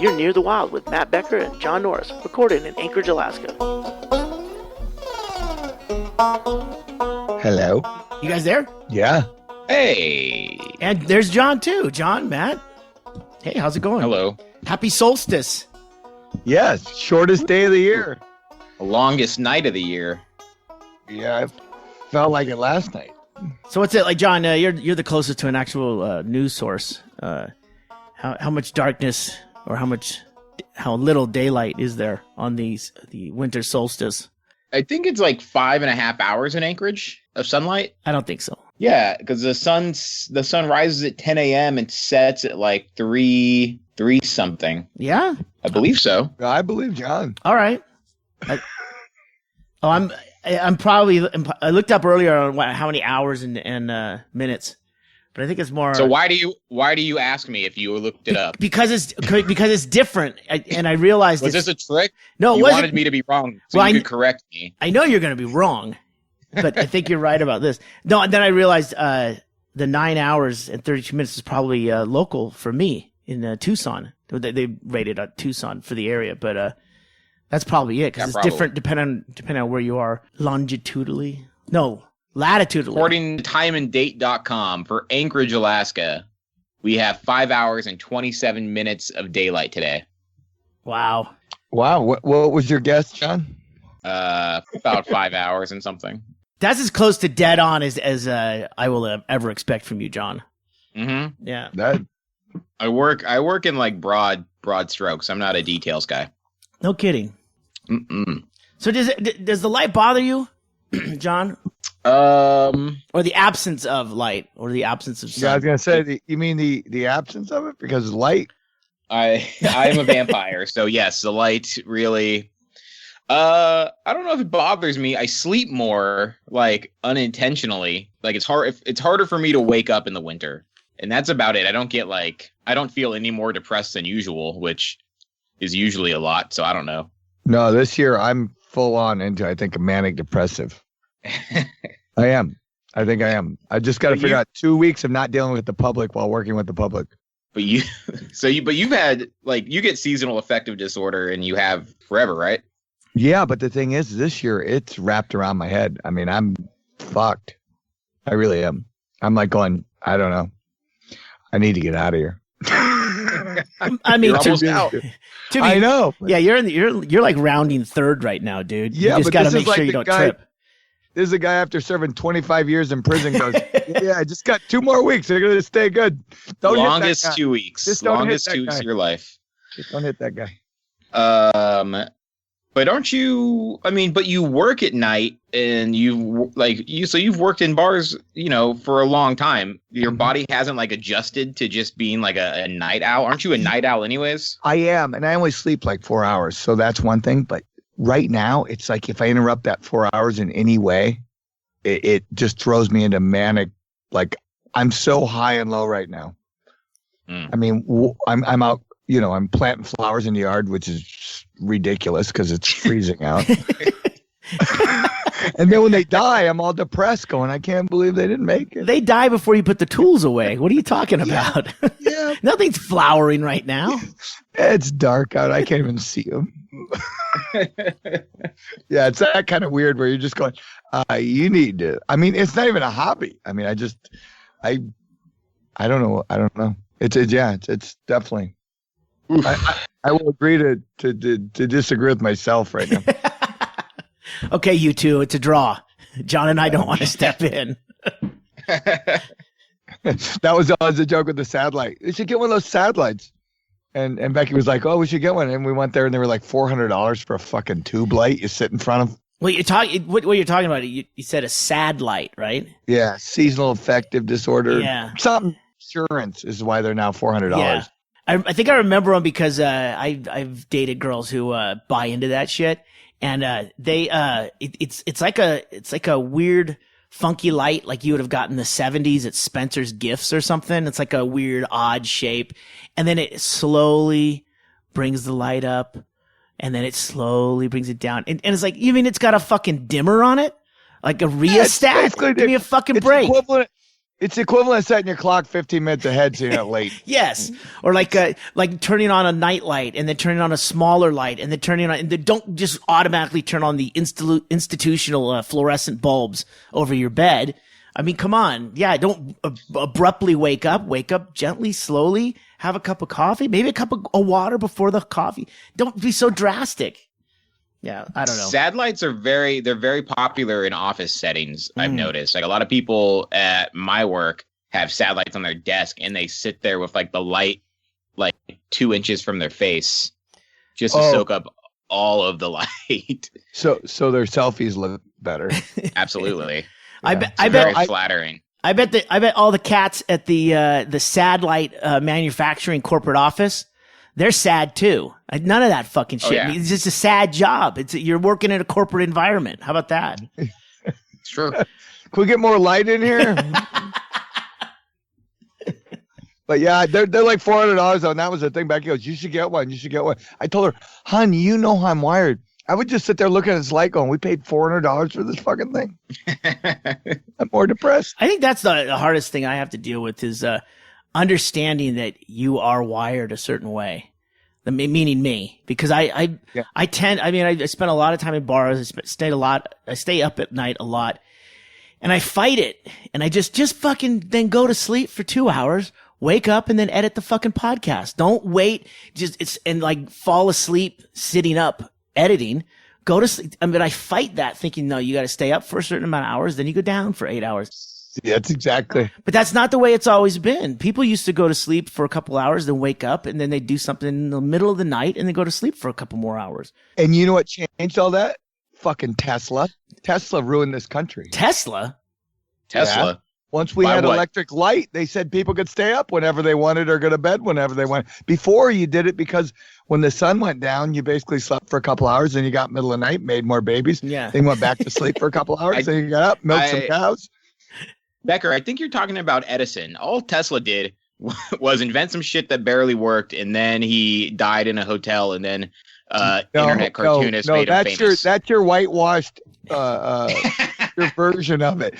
You're Near the Wild with Matt Becker and John Norris, recorded in Anchorage, Alaska. Hello. You guys there? Yeah. Hey. And there's John too. John, Matt. Hey, how's it going? Hello. Happy solstice. Yes. Shortest day of the year. The longest night of the year. Yeah, I felt like it last night. So what's it like, John? You're the closest to an actual news source. How much darkness or how little daylight is there on the winter solstice? I think it's like 5.5 hours in Anchorage of sunlight. I don't think so. Yeah, because the sun rises at 10 a.m. and sets at like 3 something. Yeah, I believe so. I believe John. all right. I'm probably. I looked up earlier on how many hours and minutes, but I think it's more. So why do you ask me if you looked it up? Because it's different, and I realized. Was this a trick? No, it you wasn't. wanted me to be wrong, so Well, you could correct me. I know you're going to be wrong, but I think you're right about this. No, and then I realized the 9 hours and 32 minutes is probably local for me in Tucson. They rated Tucson for the area, but that's probably it because it's different depending on where you are latitudinally. According to timeanddate.com, for Anchorage, Alaska, we have 5 hours and 27 minutes of daylight today. Wow. What was your guess, John? About 5 hours and something. That's as close to dead on as I will ever expect from you, John. Mm-hmm. Yeah. I work in like broad strokes. I'm not a details guy. No kidding. Mm-mm. So does the light bother you, John? Or the absence of light, or the absence of sun? Yeah, I was gonna say you mean the absence of it because light. I am a vampire, so yes, the light really. I don't know if it bothers me. I sleep more, like unintentionally. Like it's harder for me to wake up in the winter, and that's about it. I don't feel any more depressed than usual, which is usually a lot. So I don't know. No, this year I'm full on into, I think, a manic depressive. I am. I think I am. I just got to figure out 2 weeks of not dealing with the public while working with the public. But you've had you get seasonal affective disorder and you have forever, right? Yeah, but the thing is, this year it's wrapped around my head. I mean, I'm fucked. I really am. I'm like going, I don't know. I need to get out of here. I mean, you're almost out. I know. Yeah, you're like rounding third right now, dude. Yeah, you just got to make sure you don't trip. There's a guy after serving 25 years in prison goes, yeah, I just got 2 more weeks. They're going to stay good. Longest 2 weeks. Just don't Longest hit that 2 weeks guy. of your life. Just don't hit that guy. But aren't you? I mean, but you work at night, and so you've worked in bars, for a long time. Your body hasn't like adjusted to just being like a night owl. Aren't you a night owl, anyways? I am, and I only sleep like 4 hours, so that's one thing. But right now, it's like if I interrupt that 4 hours in any way, it just throws me into manic. Like I'm so high and low right now. I mean, I'm out. I'm planting flowers in the yard, which is ridiculous because it's freezing out. And then when they die, I'm all depressed going, I can't believe they didn't make it. They die before you put the tools away. What are you talking about? Yeah. Nothing's flowering right now. It's dark out. I can't even see them. Yeah, it's that kind of weird where you're just going, you need to. I mean, it's not even a hobby. I mean, I don't know. I don't know. It's definitely. I will agree to disagree with myself right now. Okay, you two, it's a draw. John and I don't want to step in. That was always a joke with the SAD light. You should get one of those SAD lights. And Becky was like, oh, we should get one. And we went there and they were like $400 for a fucking tube light you sit in front of. Well, what you're talking about, you said a SAD light, right? Yeah, seasonal affective disorder. Yeah. Something insurance is why they're now $400. Yeah. I think I remember them because I've dated girls who buy into that shit, and it's like a weird funky light like you would have gotten in the 70s at Spencer's Gifts or something. It's like a weird odd shape, and then it slowly brings the light up, and then it slowly brings it down, and it's like it's got a fucking dimmer on it, like a rheostat. Give me a fucking break. It's the equivalent of setting your clock 15 minutes ahead so you're not late. Yes, or like turning on a night light and then turning on a smaller light and then turning on, and then don't just automatically turn on the institutional fluorescent bulbs over your bed. I mean, come on. Yeah, don't abruptly wake up. Wake up gently, slowly. Have a cup of coffee, maybe a cup of water before the coffee. Don't be so drastic. Yeah, I don't know. SAD lights are they're very popular in office settings. I've noticed, like a lot of people at my work have SAD lights on their desk, and they sit there with like the light, like 2 inches from their face, just to soak up all of the light. So their selfies look better. Absolutely. Yeah. I bet very flattering. I bet all the cats at the SAD light manufacturing corporate office, they're sad too. None of that fucking shit. Yeah. It's just a sad job. You're working in a corporate environment. How about that? It's true. Can we get more light in here? But yeah, they're like $400 though. And that was the thing. Becky goes, you should get one. You should get one. I told her, hon, you know how I'm wired. I would just sit there looking at this light going, we paid $400 for this fucking thing. I'm more depressed. I think that's the hardest thing I have to deal with is understanding that you are wired a certain way. Meaning me, because I spend a lot of time in bars. I stay up at night a lot, and I fight it. And I just fucking then go to sleep for 2 hours, wake up, and then edit the fucking podcast. Don't wait, and like fall asleep sitting up editing. Go to sleep. I mean, I fight that, thinking no, you got to stay up for a certain amount of hours, then you go down for 8 hours. Yeah, that's exactly. But that's not the way it's always been. People used to go to sleep for a couple hours, then wake up, and then they do something in the middle of the night, and then go to sleep for a couple more hours. And you know what changed all that? Fucking Tesla. Tesla ruined this country. Tesla? Yeah. Once we had electric light, they said people could stay up whenever they wanted or go to bed whenever they wanted. Before, you did it because when the sun went down, you basically slept for a couple hours, and you got middle of the night, made more babies. Yeah. Then you went back to sleep for a couple hours, then you got up, milked some cows. Becker, I think you're talking about Edison. All Tesla did was invent some shit that barely worked, and then he died in a hotel, and then internet cartoonists made him famous. That's your whitewashed your version of it.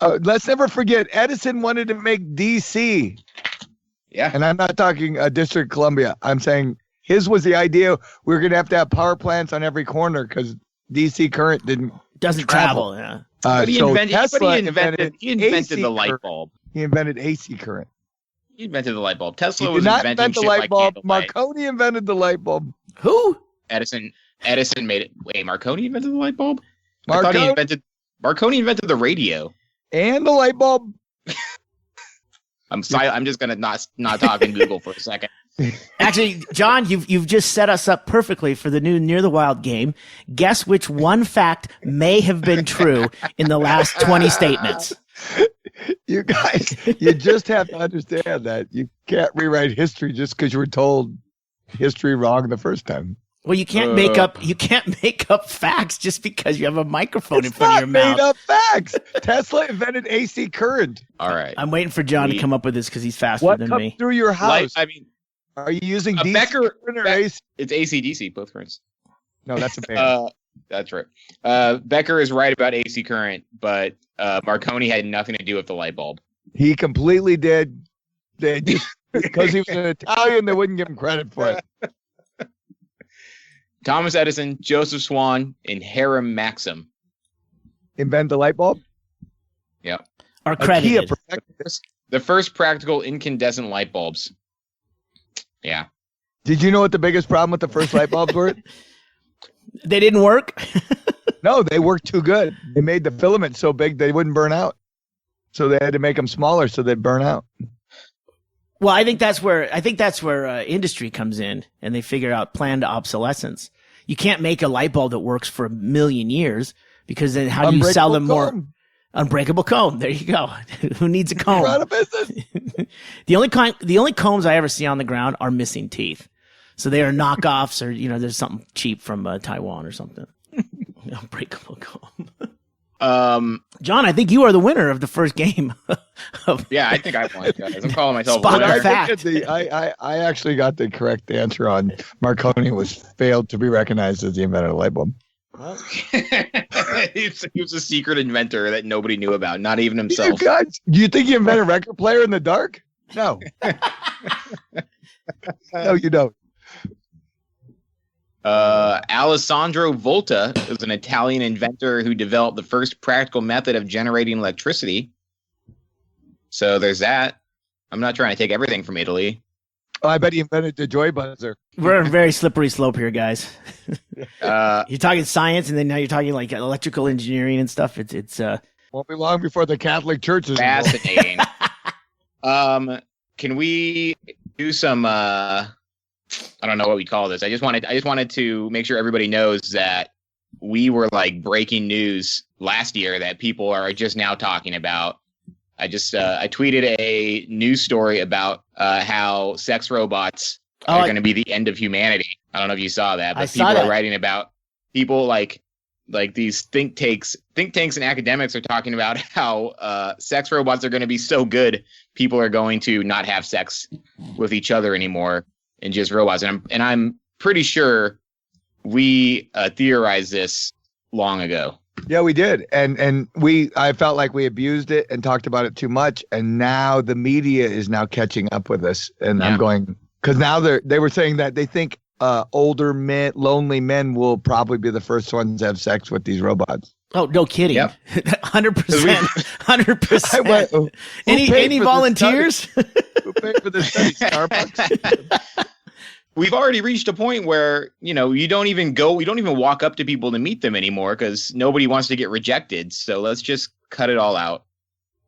Let's never forget, Edison wanted to make DC. Yeah. And I'm not talking District of Columbia. I'm saying his was the idea. We were going to have power plants on every corner because DC current doesn't travel. Yeah. But he invented AC the light bulb. He invented AC current. He invented the light bulb. Tesla He was did not inventing invent the shit light like bulb. candlelight. Marconi invented the light bulb. Who? Edison made it. Wait, Marconi invented the light bulb? Marconi Marconi invented the radio. And the light bulb. I'm just gonna not talk in Google for a second. Actually, John, you've just set us up perfectly for the new Near the Wild game. Guess which one fact may have been true in the last 20 statements. You guys, you just have to understand that you can't rewrite history just because you were told history wrong the first time. Well, you can't make up facts just because you have a microphone in front of your mouth. Made up facts. Tesla invented AC current. All right. I'm waiting for John to come up with this because he's faster What than comes me. through your house? Are you using DC Becker current or AC? It's AC/DC, both currents. No, that's a band. That's right. Becker is right about AC current, but Marconi had nothing to do with the light bulb. He completely did. They just, because he was an Italian, they wouldn't give him credit for it. Thomas Edison, Joseph Swan, and Hiram Maxim. Invent the light bulb? Yeah. Are credited. The first practical incandescent light bulbs. Yeah. Did you know what the biggest problem with the first light bulbs were? They didn't work? No, they worked too good. They made the filament so big they wouldn't burn out. So they had to make them smaller so they'd burn out. Well, I think that's where industry comes in, and they figure out planned obsolescence. You can't make a light bulb that works for 1 million years because then how do you sell them more? Unbreakable comb. There you go. Who needs a comb? You're out of business. The only combs I ever see on the ground are missing teeth. So they are knockoffs, or there's something cheap from Taiwan or something. Unbreakable comb. John, I think you are the winner of the first game. Yeah, I think I won, guys. I'm calling myself Spot a winner. fact. I actually got the correct answer on Marconi was failed to be recognized as the inventor of the light bulb. Well, he was a secret inventor that nobody knew about, not even himself. You think you invented a record player in the dark? No. No, you don't. Alessandro Volta is an Italian inventor who developed the first practical method of generating electricity. So there's that. I'm not trying to take everything from Italy. Oh, I bet he invented the joy buzzer. We're on a very slippery slope here, guys. You're talking science, and then now you're talking like electrical engineering and stuff. It's won't be long before the Catholic Church is fascinating. Can we do some? I don't know what we call this. I just wanted to make sure everybody knows that we were like breaking news last year that people are just now talking about. I tweeted a news story about how sex robots are going to be the end of humanity. I don't know if you saw that, but people are writing about people like these think tanks and academics are talking about how sex robots are going to be so good, people are going to not have sex with each other anymore and just robots. And I'm pretty sure we theorized this long ago. Yeah, we did. And I felt like we abused it and talked about it too much. And now the media is now catching up with us. And I'm going, because now they were saying that they think older men, lonely men will probably be the first ones to have sex with these robots. Oh, no kidding. Yep. 100%. 100%. Any volunteers? Who paid for this study? Starbucks? We've already reached a point where, you don't even walk up to people to meet them anymore because nobody wants to get rejected. So let's just cut it all out.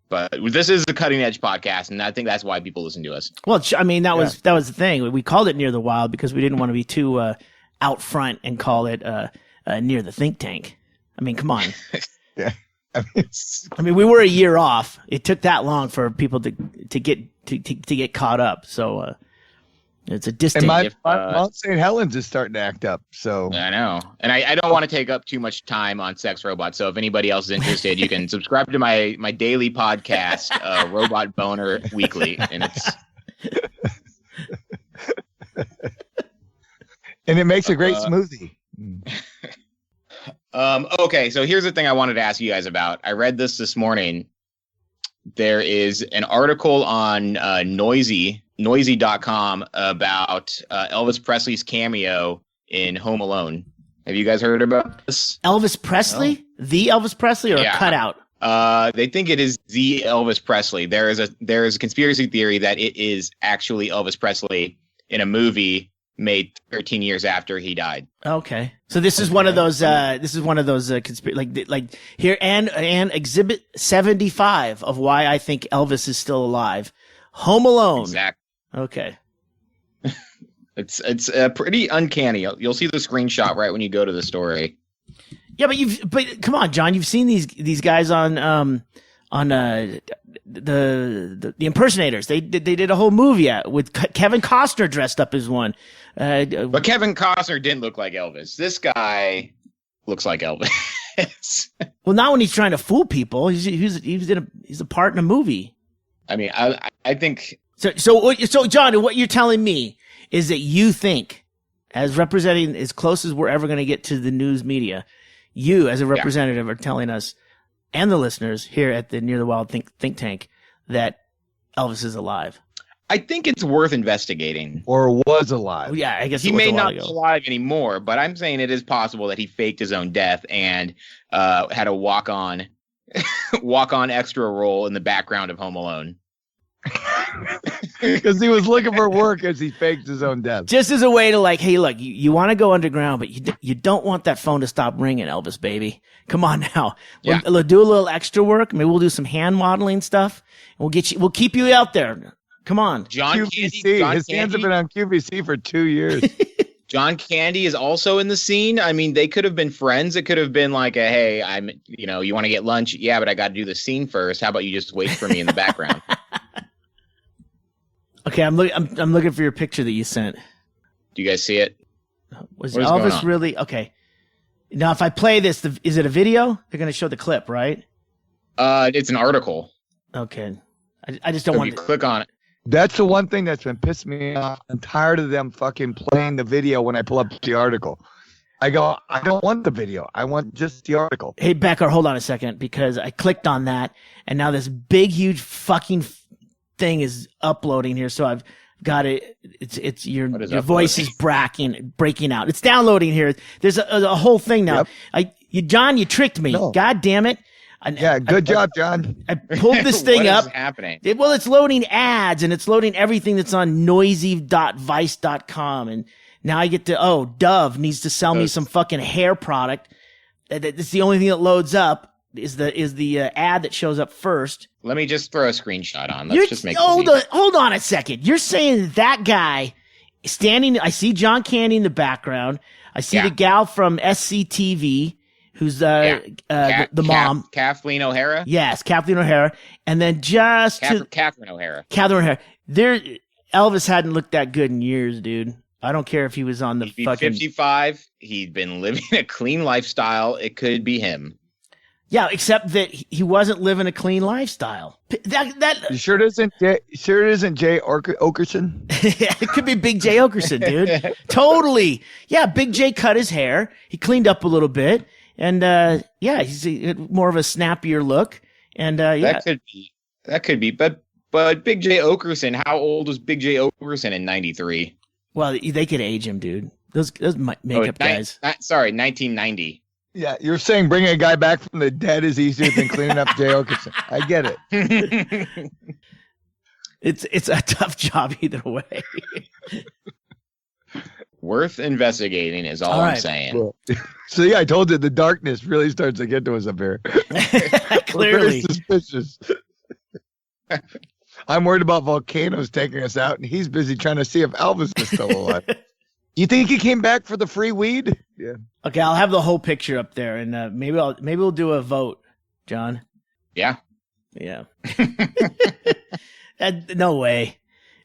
But this is a cutting edge podcast, and I think that's why people listen to us. Well, I mean, that was the thing. We called it Near the Wild because we didn't want to be too out front and call it Near the Think Tank. I mean, come on. Yeah. I mean, we were a year off. It took that long for people to get caught up. So it's a distinct. And Mount St. Helens is starting to act up. So I know, and I don't want to take up too much time on sex robots. So if anybody else is interested, you can subscribe to my daily podcast, Robot Boner Weekly, and it's and it makes a great smoothie. Okay, so here's the thing I wanted to ask you guys about. I read this morning. There is an article on noisy.com about Elvis Presley's cameo in Home Alone. Have you guys heard about this? Elvis Presley? No. The Elvis Presley or a cutout? They think it is the Elvis Presley. There is a conspiracy theory that it is actually Elvis Presley in a movie made 13 years after he died. Okay. So this is one of those like here and exhibit 75 of why I think Elvis is still alive. Home Alone. Exactly. Okay. It's pretty uncanny. You'll see the screenshot right when you go to the story. Yeah, but come on, John, you've seen these guys on the impersonators. They did a whole movie with Kevin Costner dressed up as one. But Kevin Costner didn't look like Elvis. This guy looks like Elvis. Well, not when he's trying to fool people. He's a part in a movie. I mean, I think so. John, what you're telling me is that you think, as representing as close as we're ever going to get to the news media, you as a representative are telling us and the listeners here at the Near the Wild think tank that Elvis is alive. I think it's worth investigating. Or was alive. Yeah, I guess he may not be alive anymore, but I'm saying it is possible that he faked his own death and had a walk-on extra role in the background of Home Alone. Because he was looking for work as he faked his own death. Just as a way to like, hey, look, you want to go underground, but you don't want that phone to stop ringing, Elvis, baby. Come on now. Yeah. We'll do a little extra work. Maybe we'll do some hand modeling stuff. And we'll keep you out there. Come on. QVC. His hands have been on QVC for 2 years. John Candy is also in the scene. I mean, they could have been friends. It could have been like hey, you want to get lunch? Yeah, but I got to do the scene first. How about you just wait for me in the background? Okay, I'm looking for your picture that you sent. Do you guys see it? Was Elvis really okay? Now, if I play this, is it a video? They're going to show the clip, right? It's an article. Okay, I just don't want to click on it. That's the one thing that's been pissing me off. I'm tired of them fucking playing the video when I pull up the article. I go, I don't want the video. I want just the article. Hey, Becker, hold on a second, because I clicked on that, and now this big, huge fucking thing is uploading here. So I've got it. It's your voice is breaking out. It's downloading here. There's a whole thing now. Yep. John, you tricked me. No. God damn it. Good job, John. I pulled this thing up. What is happening? Well, it's loading ads, and it's loading everything that's on noisy.vice.com. And now I get to, Dove needs to sell me some fucking hair product. It's the only thing that loads up is the ad that shows up first. Let me just throw a screenshot on. Let's just make hold on a second. You're saying that guy standing, I see John Candy in the background. I see the gal from SCTV. Who's the mom? Kathleen O'Hara? Yes, Kathleen O'Hara. And then Catherine O'Hara. Catherine O'Hara. Elvis hadn't looked that good in years, dude. I don't care if he was on the He'd fucking... 55. He'd been living a clean lifestyle. It could be him. Yeah, except that he wasn't living a clean lifestyle. You sure it isn't Jay Okerson? It could be Big Jay Okerson, dude. Totally. Yeah, Big Jay cut his hair. He cleaned up a little bit. And, he's more of a snappier look. And, That could be. But Big Jay Okerson, how old was Big Jay Okerson in 93? Well, they could age him, dude. Those makeup guys. 1990. Yeah, you're saying bringing a guy back from the dead is easier than cleaning up Jay Okerson. I get it. It's a tough job either way. Worth investigating is all I'm saying. Cool. So yeah, I told you the darkness really starts to get to us up here. Clearly. We're very suspicious. I'm worried about volcanoes taking us out, and he's busy trying to see if Elvis is still alive. You think he came back for the free weed? Yeah. Okay, I'll have the whole picture up there, and maybe we'll do a vote, John. Yeah. Yeah. No way.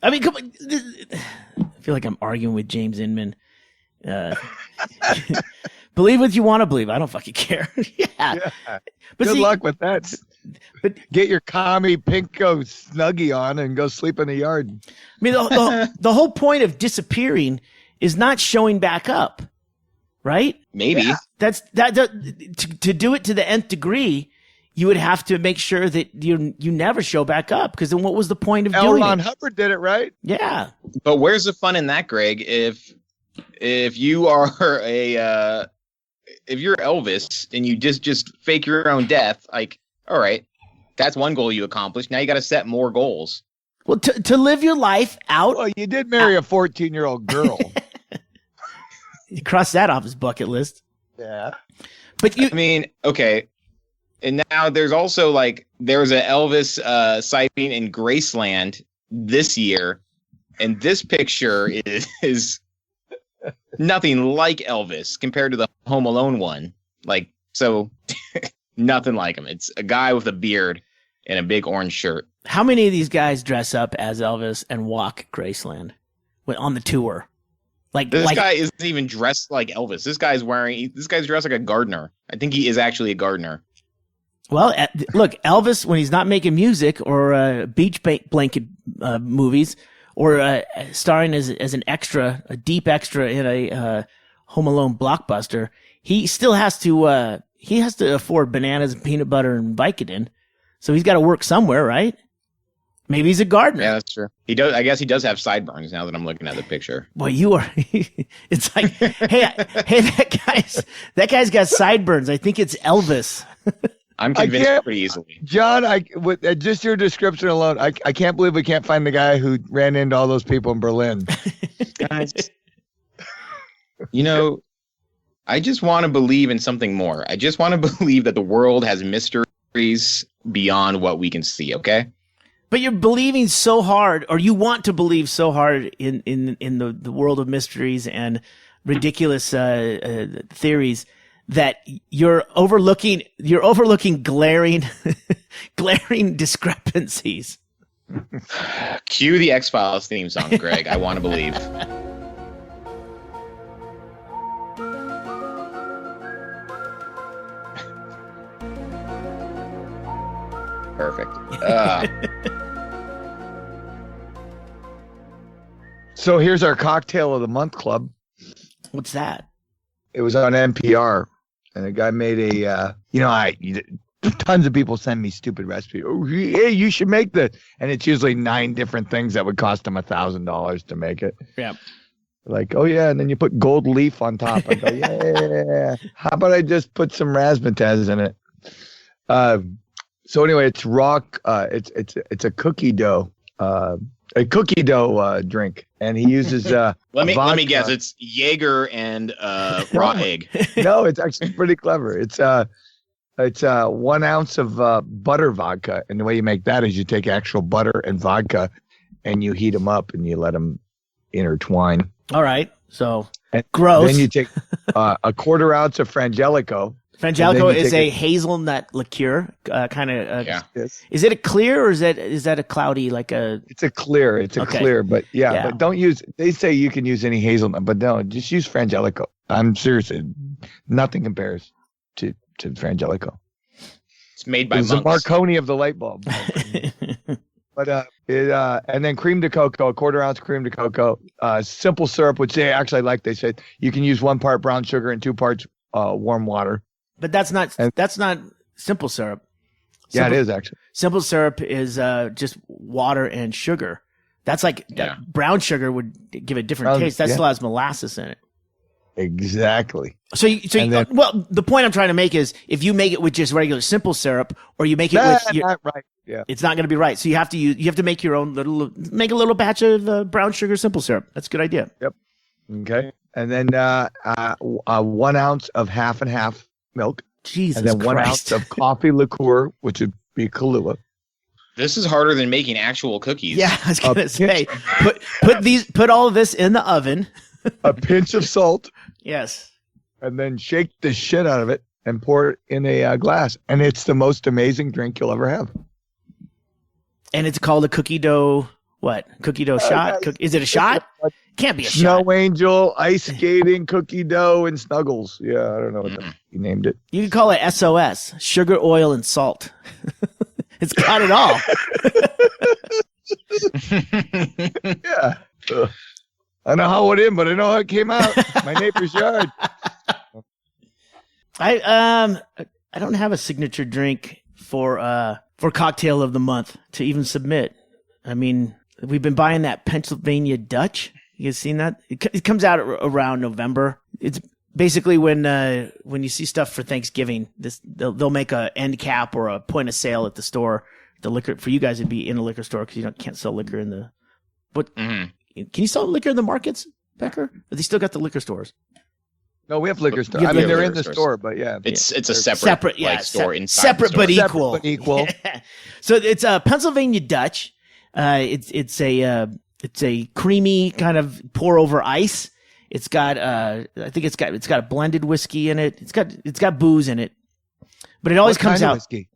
I mean, come on. I feel like I'm arguing with James Inman. Believe what you want to believe. I don't fucking care. Yeah. But Good luck with that. But get your commie pinko snuggie on and go sleep in the yard. I mean, the whole point of disappearing is not showing back up, right? Maybe. Yeah. To do it to the nth degree, you would have to make sure that you never show back up, because then what was the point of doing it? Ron Hubbard did it, right? Yeah. But where's the fun in that, Greg? If you are if you're Elvis and you just fake your own death, like, all right, that's one goal you accomplished. Now you got to set more goals. Well, to live your life out. Well, you did marry a 14-year-old girl. You crossed that off his bucket list. Yeah. But I mean, okay. And now there's also there's an Elvis sighting in Graceland this year. And this picture is nothing like Elvis compared to the Home Alone one. So nothing like him. It's a guy with a beard and a big orange shirt. How many of these guys dress up as Elvis and walk Graceland on the tour? This guy isn't even dressed like Elvis. This guy's dressed like a gardener. I think he is actually a gardener. Well, look, Elvis, when he's not making music or beach blanket movies, or starring as an extra, a deep extra in a Home Alone blockbuster, he still has to afford bananas and peanut butter and Vicodin. So he's got to work somewhere, right? Maybe he's a gardener. Yeah, that's true. He does. I guess he does have sideburns now that I'm looking at the picture. Boy, you are. It's like, hey, that guy's got sideburns. I think it's Elvis. I'm convinced pretty easily. John, with just your description alone, I can't believe we can't find the guy who ran into all those people in Berlin. Guys, I just want to believe in something more. I just want to believe that the world has mysteries beyond what we can see, okay? But you're believing so hard, or you want to believe so hard in the world of mysteries and ridiculous theories, that you're overlooking glaring discrepancies. Cue the X-Files theme song, Greg. I want to believe. Perfect. So here's our cocktail of the month club. What's that? It was on NPR, and a guy made a. Tons of people send me stupid recipes. Oh, hey, you should make this, and it's usually 9 different things that would cost them $1,000 to make it. Yeah. Like, oh yeah, and then you put gold leaf on top. I go, yeah. How about I just put some razzmatazz in it? So anyway, it's rock. It's a cookie dough. A cookie dough drink, and he uses let me guess. It's Jaeger and raw egg. No, it's actually pretty clever. It's 1 ounce of butter vodka, and the way you make that is you take actual butter and vodka, and you heat them up, and you let them intertwine. All right. So and gross. Then you take a 1/4 ounce of Frangelico. Frangelico is a hazelnut liqueur, kind of. Yeah. Is it a clear or is that a cloudy like a? It's a clear. It's a clear, but yeah, but don't use. They say you can use any hazelnut, but no, just use Frangelico. I'm serious. Nothing compares to Frangelico. It's made by monks. It's the Marconi of the light bulb. But and then cream de cocoa, a 1/4 ounce cream de cocoa, simple syrup, which they actually like. They said you can use 1 part brown sugar and 2 parts warm water. But that's not simple syrup. Yeah, it is actually. Simple syrup is just water and sugar. That's like brown sugar would give a different taste. That still has molasses in it. Exactly. Well, the point I'm trying to make is if you make it with just regular simple syrup, or you make it with, not right. Yeah, it's not going to be right. So you have to make your own make a little batch of brown sugar simple syrup. That's a good idea. Yep. Okay. And then 1 ounce of half and half milk. Jesus and then Christ. 1 ounce of coffee liqueur, which would be Kahlua. This is harder than making actual cookies. Yeah, I was gonna say put all of this in the oven. A pinch of salt. Yes. And then shake the shit out of it and pour it in a glass, and it's the most amazing drink you'll ever have. And it's called a cookie dough. What? Cookie dough shot? Is it a shot? Can't be a shot. Snow Angel, ice skating, cookie dough, and snuggles. Yeah, I don't know what you named it. You can call it SOS, sugar, oil, and salt. It's got it all. Yeah. I know how it went in, but I know how it came out. My neighbor's yard. I don't have a signature drink for cocktail of the month to even submit. I mean, we've been buying that Pennsylvania Dutch. You guys seen that? It comes out around November. It's basically when you see stuff for Thanksgiving, they'll make a end cap or a point of sale at the store. The liquor for you guys would be in a liquor store because you can't sell liquor in the. What? Mm-hmm. Can you sell liquor in the markets, Becker? Or they still got the liquor stores? No, we have liquor stores. I mean, they're in the store, but yeah, it's a separate store inside. Separate but equal. Separate but equal. So it's a Pennsylvania Dutch. It's a creamy kind of pour over ice. It's got I think it's got a blended whiskey in it. It's got booze in it, but it always comes out. Whiskey?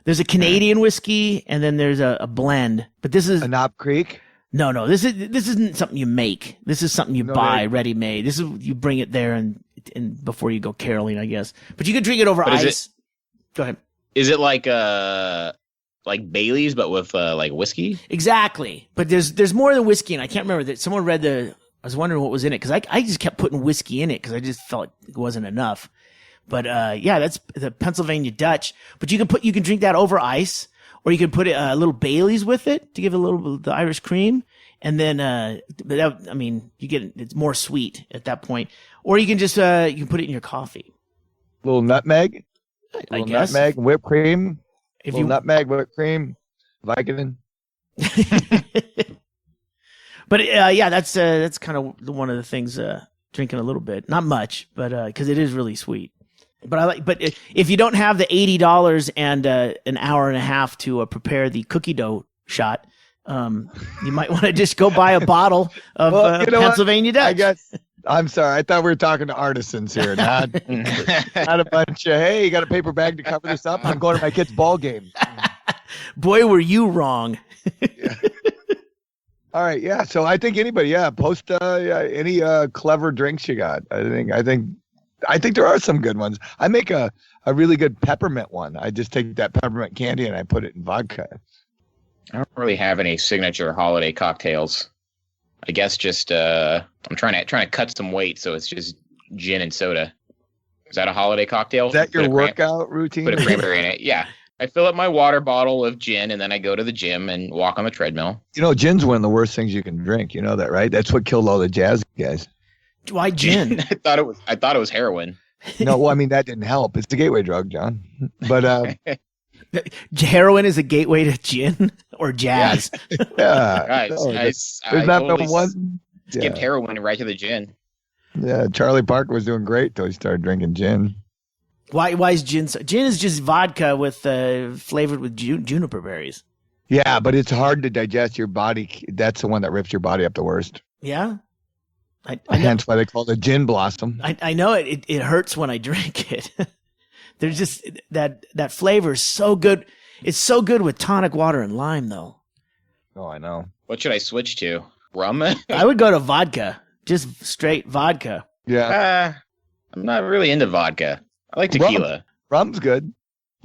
There's a Canadian whiskey and then there's a blend. But this is a Knob Creek. No, this isn't something you make. This is something you buy ready made. This is you bring it there and before you go caroling, I guess. But you could drink it over ice. Go ahead. Is it like Bailey's but with like whiskey? Exactly. But there's more than whiskey, and I can't remember that. Someone read I was wondering what was in it because I just kept putting whiskey in it because I just felt it wasn't enough. But yeah, that's the Pennsylvania Dutch. But you can drink that over ice. Or you can put a little Bailey's with it to give it a little bit of the Irish cream. And then, it's more sweet at that point. Or you can just, you can put it in your coffee. Little nutmeg. I guess. Nutmeg, whipped cream. Nutmeg, whipped cream. Vicodin. But, yeah, that's kind of one of the things, drinking a little bit. Not much, but, cause it is really sweet. But if you don't have the $80 and an hour and a half to prepare the cookie dough shot, you might want to just go buy a bottle of Pennsylvania Dutch. I'm sorry. I thought we were talking to artisans here, not a bunch of, hey, you got a paper bag to cover this up? I'm going to my kid's ball game. Boy, were you wrong. Yeah. All right. Yeah. So I think anybody, post any clever drinks you got. I think there are some good ones. I make a really good peppermint one. I just take that peppermint candy and I put it in vodka. I don't really have any signature holiday cocktails. I guess just I'm trying to cut some weight, so it's just gin and soda. Is that a holiday cocktail? Is that your workout routine? Put a cranberry in it. Yeah. I fill up my water bottle of gin, and then I go to the gym and walk on the treadmill. You know, gin's one of the worst things you can drink. You know that, right? That's what killed all the jazz guys. Why gin? I thought it was heroin. No, well, I mean that didn't help. It's a gateway drug, John. But heroin is a gateway to gin or jazz. yeah, Right. no, there's not the one. Skipped heroin right to the gin. Yeah, Charlie Parker was doing great till he started drinking gin. Why is gin? Gin is just vodka with flavored with juniper berries. Yeah, but it's hard to digest. Your body, that's the one that rips your body up the worst. Yeah. Hence why they call it a gin blossom. I know it hurts when I drink it. There's just that flavor is so good. It's so good with tonic water and lime, though. Oh, I know. What should I switch to? Rum? I would go to vodka, just straight vodka. Yeah. I'm not really into vodka. I like tequila. Rum's good.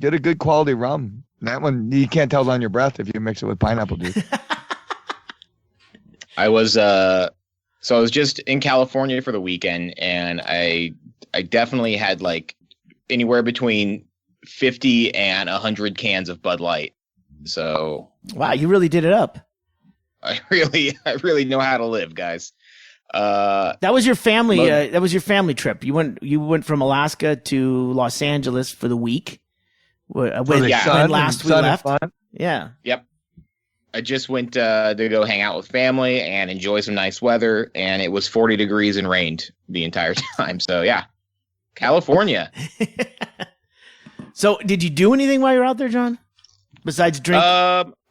Get a good quality rum. That one, you can't tell on your breath if you mix it with pineapple juice. I was just in California for the weekend, and I definitely had like anywhere between 50 and 100 cans of Bud Light. So wow, you really did it up. I really know how to live, guys. That was your family. That was your family trip. You went from Alaska to Los Angeles for the week. When last we left. Yeah. Yep. I just went to go hang out with family and enjoy some nice weather, and it was 40 degrees and rained the entire time. So yeah, California. So did you do anything while you were out there, John? Besides drink?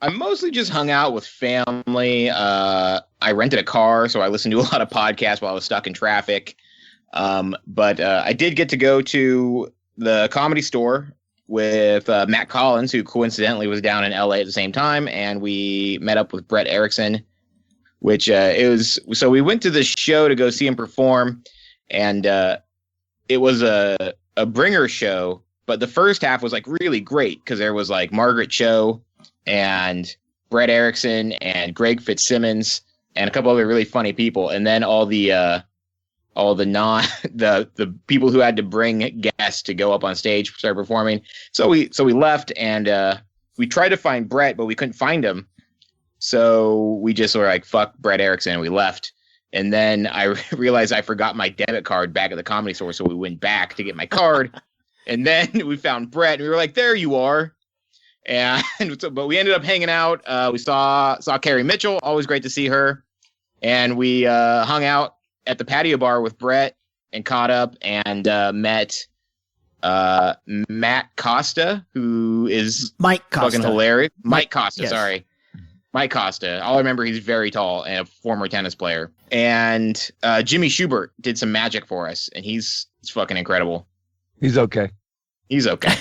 I mostly just hung out with family. I rented a car, so I listened to a lot of podcasts while I was stuck in traffic. But I did get to go to the Comedy Store with Matt Collins, who coincidentally was down in LA at the same time, and we met up with Brett Erickson, which so we went to the show to go see him perform, and it was a bringer show, but the first half was like really great because there was like Margaret Cho and Brett Erickson and Greg Fitzsimmons and a couple other really funny people, and then all the people who had to bring guests to go up on stage start performing. So we left, and we tried to find Brett, but we couldn't find him. So we just were like, fuck Brett Erickson, and we left. And then I realized I forgot my debit card back at the Comedy Store, so we went back to get my card. And then we found Brett, and we were like, there you are. And but we ended up hanging out. We saw Carrie Mitchell, always great to see her. And we hung out at the patio bar with Brett and caught up and met Matt Costa, who is Mike Costa. Fucking hilarious. Mike Costa, yes. Sorry. Mike Costa. All I remember, he's very tall and a former tennis player. And Jimmy Schubert did some magic for us, and he's fucking incredible. He's okay. He's okay.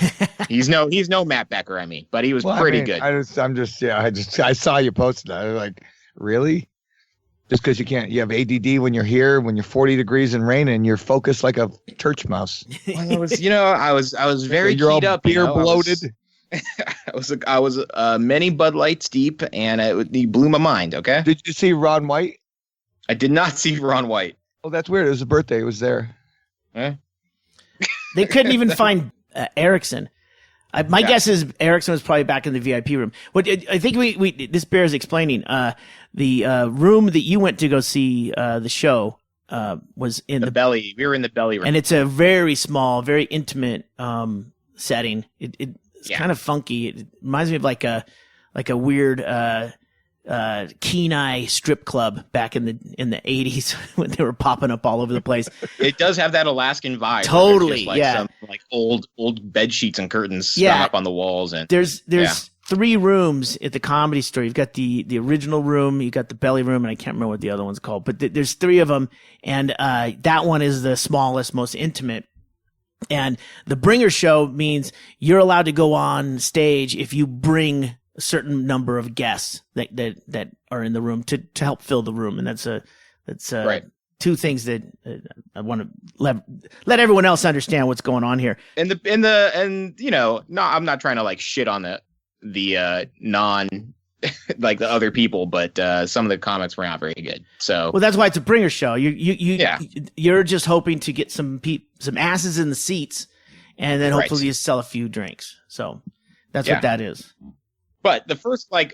he's no Matt Becker, I mean, but he was pretty good. I saw you posted that. I was like, really? Just because you have ADD when you're here, when you're 40 degrees and raining, you're focused like a church mouse. Well, I was very keyed up. Beer bloated. I was many Bud Lights deep, and it blew my mind. Okay. Did you see Ron White? I did not see Ron White. Oh, that's weird. It was his birthday. It was there. They couldn't even find Erickson. My guess is Erickson was probably back in the VIP room. What I think we this bears explaining. The room that you went to go see the show was in the belly. We were in the belly room, and it's a very small, very intimate setting. It's kind of funky. It reminds me of like a weird Kenai strip club back in the 80s when they were popping up all over the place. It does have that Alaskan vibe. Totally, some like old bed sheets and curtains up on the walls, and there's 3 rooms at the Comedy Store. You've got the original room, you got the belly room, and I can't remember what the other one's called, but there's 3 of them, and that one is the smallest, most intimate. And the bringer show means you're allowed to go on stage if you bring a certain number of guests that are in the room to help fill the room, and that's right. 2 things that I want to let everyone else understand what's going on here. I'm not trying to like shit on the non like the other people, but some of the comics were not very good. So well, that's why it's a bringer show. You're just hoping to get some asses in the seats, and then hopefully you sell a few drinks. So that's what that is. But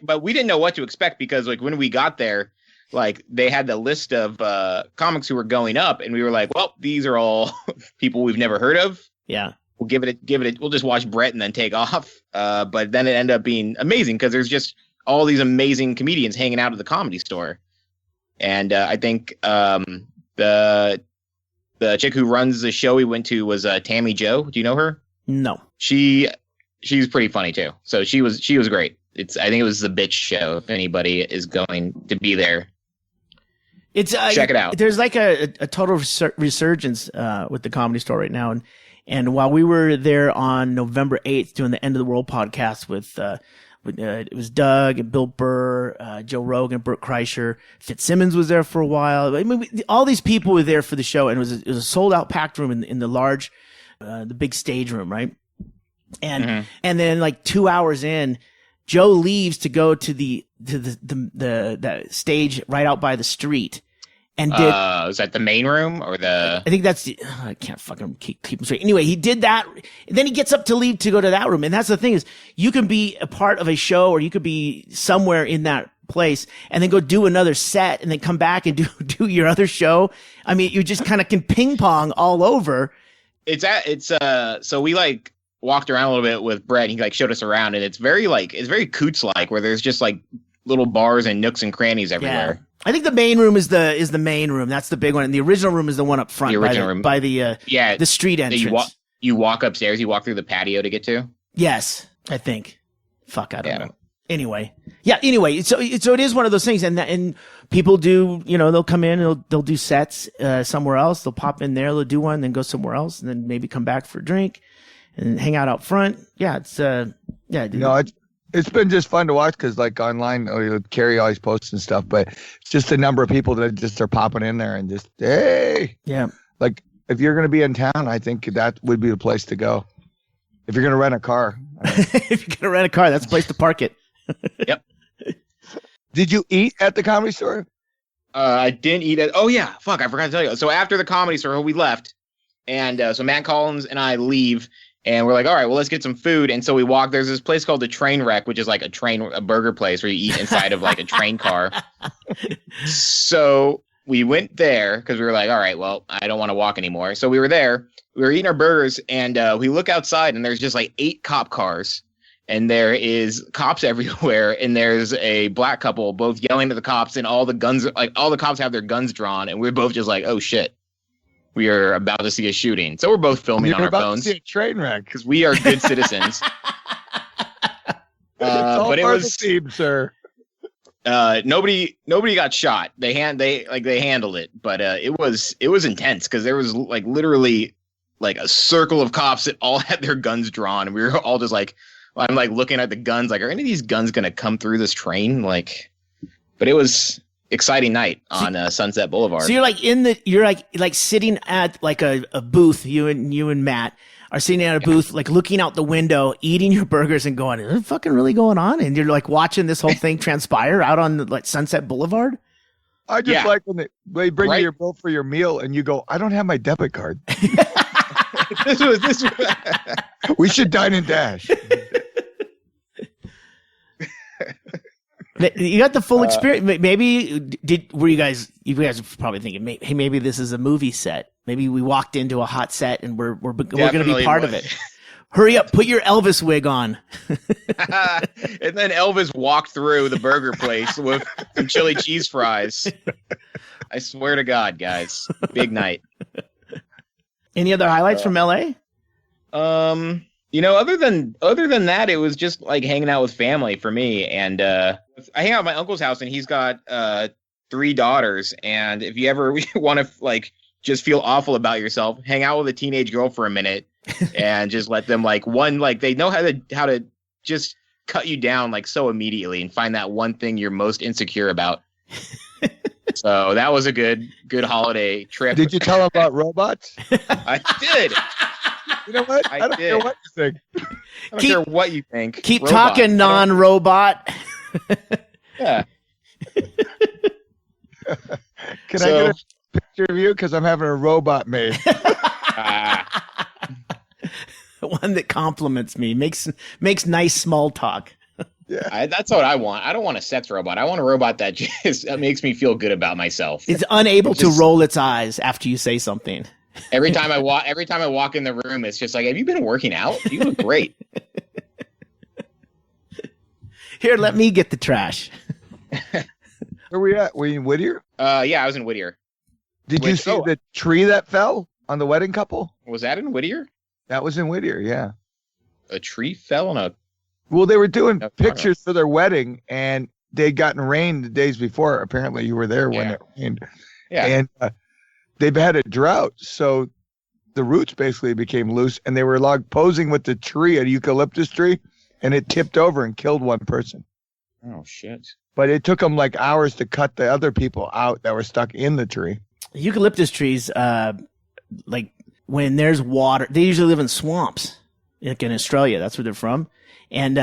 but we didn't know what to expect because like when we got there, like they had the list of comics who were going up, and we were like, well, these are all people we've never heard of. Yeah. We'll give it. We'll just watch Brett and then take off. But then it ended up being amazing because there's just all these amazing comedians hanging out at the Comedy Store, and I think the chick who runs the show we went to was Tammy Jo. Do you know her? No. She's pretty funny too. So she was great. I think it was the bitch show. If anybody is going to be there, check it out. There's like a total resurgence with the Comedy Store right now, and while we were there on November 8th doing the End of the World podcast with it was Doug and Bill Burr, Joe Rogan, Burt Kreischer, Fitzsimmons was there for a while. I mean, all these people were there for the show, and it was a sold out packed room in the large, the big stage room, right? And and then like 2 hours in, Joe leaves to go to the stage right out by the street. And is that the main room or the? I think that's I can't fucking keep him straight. Anyway, he did that. And then he gets up to leave to go to that room. And that's the thing is you can be a part of a show or you could be somewhere in that place and then go do another set and then come back and do your other show. I mean, you just kind of can ping pong all over. So we like walked around a little bit with Brett. He like showed us around and it's very Coots like where there's just like little bars and nooks and crannies everywhere. Yeah. I think the main room is the main room. That's the big one. And the original room is the one up front by the street entrance. You walk upstairs, you walk through the patio to get to? Yes, I think. Fuck, I don't know. Anyway. So it is one of those things. And people do, they'll come in and they'll do sets somewhere else. They'll pop in there, they'll do one, then go somewhere else, and then maybe come back for a drink and hang out front. Yeah, it's It's been just fun to watch because, like, online, Carrie always posts and stuff, but it's just the number of people that just are popping in there and just, hey. Yeah. Like, if you're going to be in town, I think that would be the place to go. If you're going to rent a car. If you're going to rent a car, that's the place to park it. Yep. Did you eat at the Comedy Store? I didn't eat at. Oh, yeah. Fuck, I forgot to tell you. So after the Comedy Store, we left. And so Matt Collins and I leave. And we're like, all right, well, let's get some food. And so we walk. There's this place called the Train Wreck, which is like a burger place where you eat inside of like a train car. So we went there because we were like, all right, well, I don't want to walk anymore. So we were there. We were eating our burgers, and we look outside, and there's just like 8 cop cars. And there is cops everywhere. And there's a black couple both yelling at the cops, and all the cops have their guns drawn. And we're both just like, oh, shit. We are about to see a shooting. So we're both filming on our phones. To see a train wreck. Because we are good citizens. But it was team, sir. Nobody got shot. They handled it, but it was intense because there was like literally like a circle of cops that all had their guns drawn, and we were all just like, I'm like looking at the guns, like, are any of these guns gonna come through this train? Like, but it was exciting night on Sunset Boulevard. So you're like sitting at like a booth. You and Matt are sitting at a booth, like looking out the window, eating your burgers and going, is it fucking really going on? And you're like watching this whole thing transpire out on like Sunset Boulevard. I just like when they bring you your bill for your meal and you go, I don't have my debit card. this was We should dine and dash. You got the full experience. Maybe were you guys were probably thinking, hey, maybe this is a movie set. Maybe we walked into a hot set and we're going to be part of it. Hurry up, put your Elvis wig on. And then Elvis walked through the burger place with some chili cheese fries. I swear to God, guys, big night. Any other highlights from LA? Other than that, it was just like hanging out with family for me. And I hang out at my uncle's house, and he's got 3 daughters. And if you ever want to like just feel awful about yourself, hang out with a teenage girl for a minute and just let them they know how to just cut you down like so immediately and find that one thing you're most insecure about. So that was a good holiday trip. Did you tell them about robots? I did. You know what? I don't care what you think. I don't care what you think. Keep talking, non-robot. Yeah. Can I get a picture of you? Because I'm having a robot made. One that compliments me, makes nice small talk. Yeah. That's what I want. I don't want a sex robot. I want a robot that just makes me feel good about myself. It's unable to roll its eyes after you say something. Every time I walk in the room, it's just like, have you been working out? You look great. Here, let me get the trash. Where we at? Were you in Whittier? Yeah, I was in Whittier. Did you see the tree that fell on the wedding couple? Was that in Whittier? That was in Whittier, yeah. A tree fell on a... Well, they were doing pictures for their wedding, and they'd gotten rain the days before. Apparently, you were there when it rained. Yeah. And they've had a drought, so the roots basically became loose, and they were posing with the tree, a eucalyptus tree, and it tipped over and killed one person. Oh, shit. But it took them like hours to cut the other people out that were stuck in the tree. Eucalyptus trees, like when there's water, they usually live in swamps, like in Australia. That's where they're from. And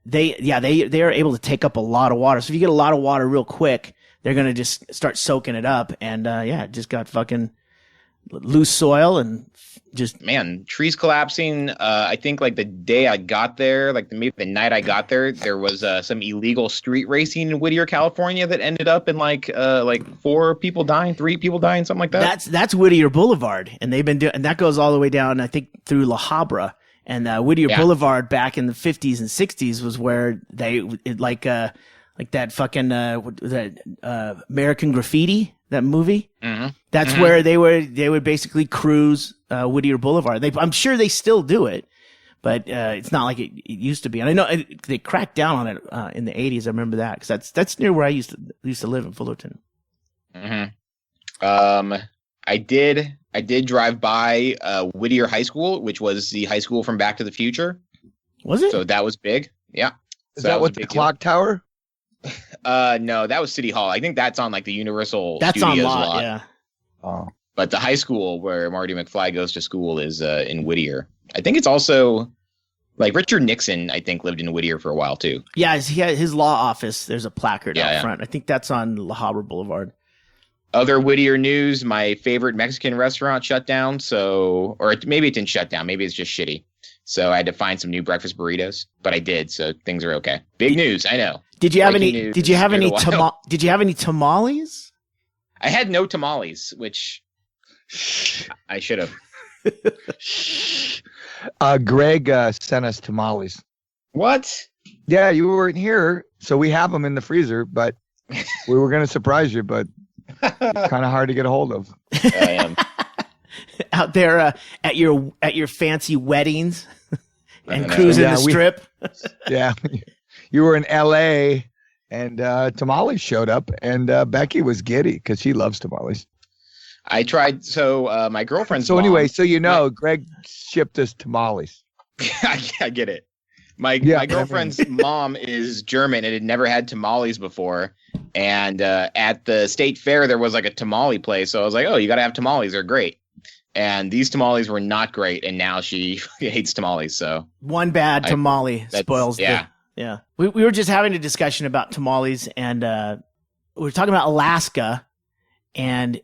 they are able to take up a lot of water. So if you get a lot of water real quick, they're going to just start soaking it up. And it just got fucking loose soil and just... Man, trees collapsing. I think like the day I got there, like maybe the night I got there, there was some illegal street racing in Whittier, California that ended up in like 4 people dying, 3 people dying, something like that. That's Whittier Boulevard. And they've been doing, and that goes all the way down, I think, through La Habra. And Whittier Boulevard back in the 50s and 60s was where like that fucking American Graffiti, that movie. Mm-hmm. That's where they would basically cruise Whittier Boulevard. I'm sure they still do it, but it's not like it used to be. And I know they cracked down on it in the 80s. I remember that because that's near where I used to live in Fullerton. Mm-hmm. I did drive by Whittier High School, which was the high school from Back to the Future. Was it? So that was big. Yeah. Is that what the clock tower? No, that was City Hall. I think that's on like the Universal Studios on lot. Yeah. Oh. But the high school where Marty McFly goes to school is in Whittier. I think it's also like Richard Nixon, I think, lived in Whittier for a while too. Yeah, he had his law office. There's a placard out Yeah. front. I think that's on La Habra Boulevard. Other Whittier news, my favorite Mexican restaurant shut down. Or maybe it didn't shut down. Maybe it's just shitty. So I had to find some new breakfast burritos, but I did. So things are okay. Big news. I know. Did you have Breaking any? news Did you have any? took a while. Did you have any tamales? I had no tamales, which I should have. Ggreg sent us tamales. What? Yeah, you weren't here, so we have them in the freezer, but we were going to surprise you, but kind of hard to get a hold of. I am. Out there at your fancy weddings and know. cruising Yeah, the strip. Yeah, you were in L.A. and tamales showed up, and Becky was giddy because she loves tamales. I tried. So my girlfriend's So mom, anyway, so you know, Ggreg shipped us tamales. I get it. My girlfriend's mom is German and had never had tamales before. And at the state fair, there was like a tamale place. So I was like, oh, you got to have tamales. They're great. And these tamales were not great. And now she hates tamales. So One bad tamale spoils yeah. Yeah. We were just having a discussion about tamales, and we were talking about Alaska, and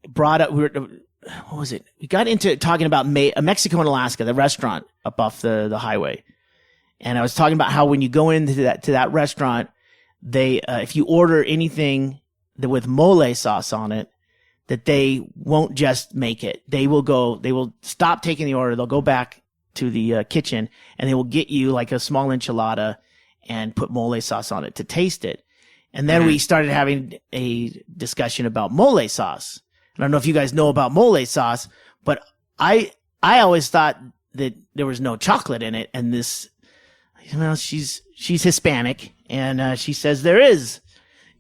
brought up, what was it? We got into talking about Mexico and Alaska, the restaurant up off the highway. And I was talking about how when you go into that restaurant, they if you order anything with mole sauce on it, that they won't just make it. They will stop taking the order. They'll go back to the kitchen, and they will get you like a small enchilada and put mole sauce on it to taste it. And then we started having a discussion about mole sauce. I don't know if you guys know about mole sauce, but I always thought that there was no chocolate in it. And this, she's Hispanic, and she says there is.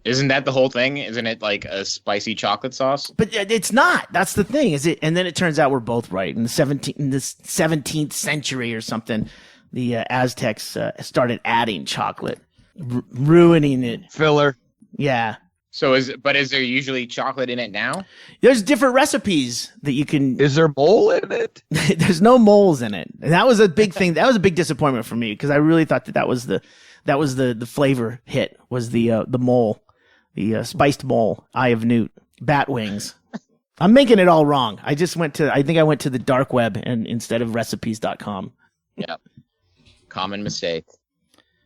Isn't that the whole thing? Isn't it like a spicy chocolate sauce? But it's not. That's the thing. Is it? And then it turns out we're both right. In the 17th century or something, the Aztecs started adding chocolate, ruining it. Filler. Yeah. So is there usually chocolate in it now? There's different recipes that you can. Is there mole in it? There's no moles in it. And that was a big thing. That was a big disappointment for me because I really thought that was the That was the flavor hit. Was the mole, the spiced mole, eye of newt, bat wings. I'm making it all wrong. I think I went to the dark web and instead of recipes.com. Yep. Common mistake.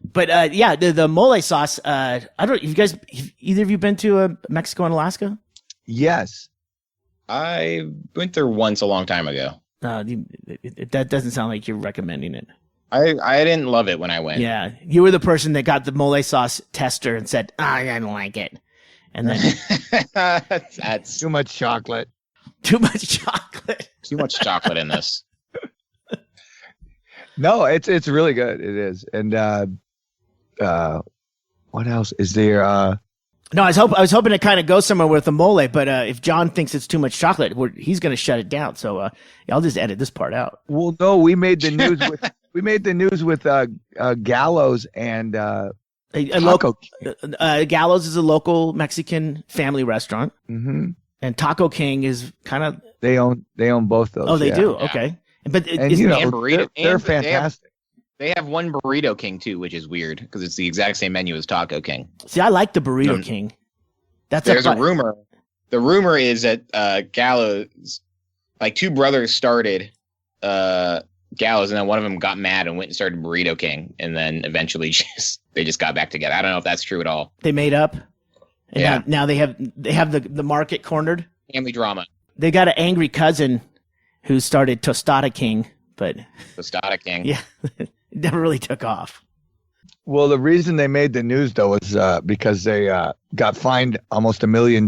But the mole sauce. I don't. Have either of you been to Mexico and Alaska? Yes. I went there once a long time ago. That doesn't sound like you're recommending it. I didn't love it when I went. Yeah, you were the person that got the mole sauce tester and said, I don't like it. And then that's too much chocolate. Too much chocolate. Too much chocolate in this. No, it's really good. It is. And what else is there? No, I was hoping to kind of go somewhere with the mole, but if John thinks it's too much chocolate, he's going to shut it down. So I'll just edit this part out. Well, no, we made the news with Gallows and Gallows is a local Mexican family restaurant, and Taco King is kind of they own both those. Oh, they do. Yeah. Okay, but they're fantastic. They have one Burrito King too, which is weird because it's the exact same menu as Taco King. See, I like the Burrito King. There's a rumor. The rumor is that Gallows, like two brothers started Gallows, and then one of them got mad and went and started Burrito King, and then eventually they just got back together. I don't know if that's true at all. They made up. And yeah. Now they have the market cornered. Family drama. They got an angry cousin who started Tostada King, but Tostada King. Yeah, it never really took off. Well, the reason they made the news though was because they got fined almost $1 million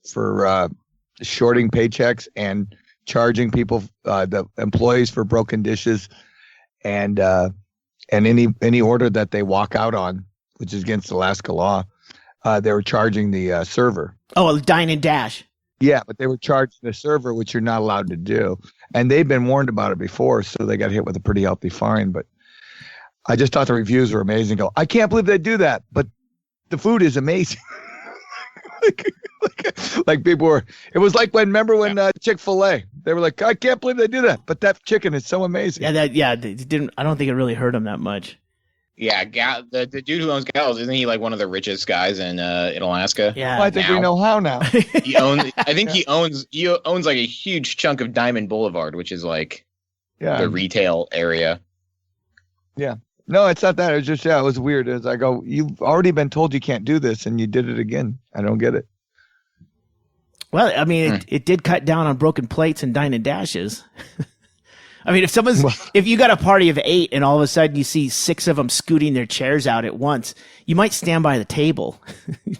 for shorting paychecks and charging people, the employees, for broken dishes, and any order that they walk out on, which is against Alaska law, they were charging the server. Oh, Dine and Dash. Yeah, but they were charging the server, which you're not allowed to do. And they've been warned about it before, so they got hit with a pretty healthy fine. But I just thought the reviews were amazing. I can't believe they do that, but the food is amazing. like people were, it was like remember when Chick-fil-A, they were like, I can't believe they do that, but that chicken is so amazing. Yeah, they didn't. I don't think it really hurt them that much. Yeah, the dude who owns Gallows, isn't he like one of the richest guys in Alaska? Yeah, well, I think we know how now. He owns like a huge chunk of Diamond Boulevard, which is like the retail area. Yeah. No, it's not that. It was just, it was weird. As I go, you've already been told you can't do this, and you did it again. I don't get it. Well, I mean, it did cut down on broken plates and dine and dashes. I mean, if you got a party of 8 and all of a sudden you see 6 of them scooting their chairs out at once, you might stand by the table.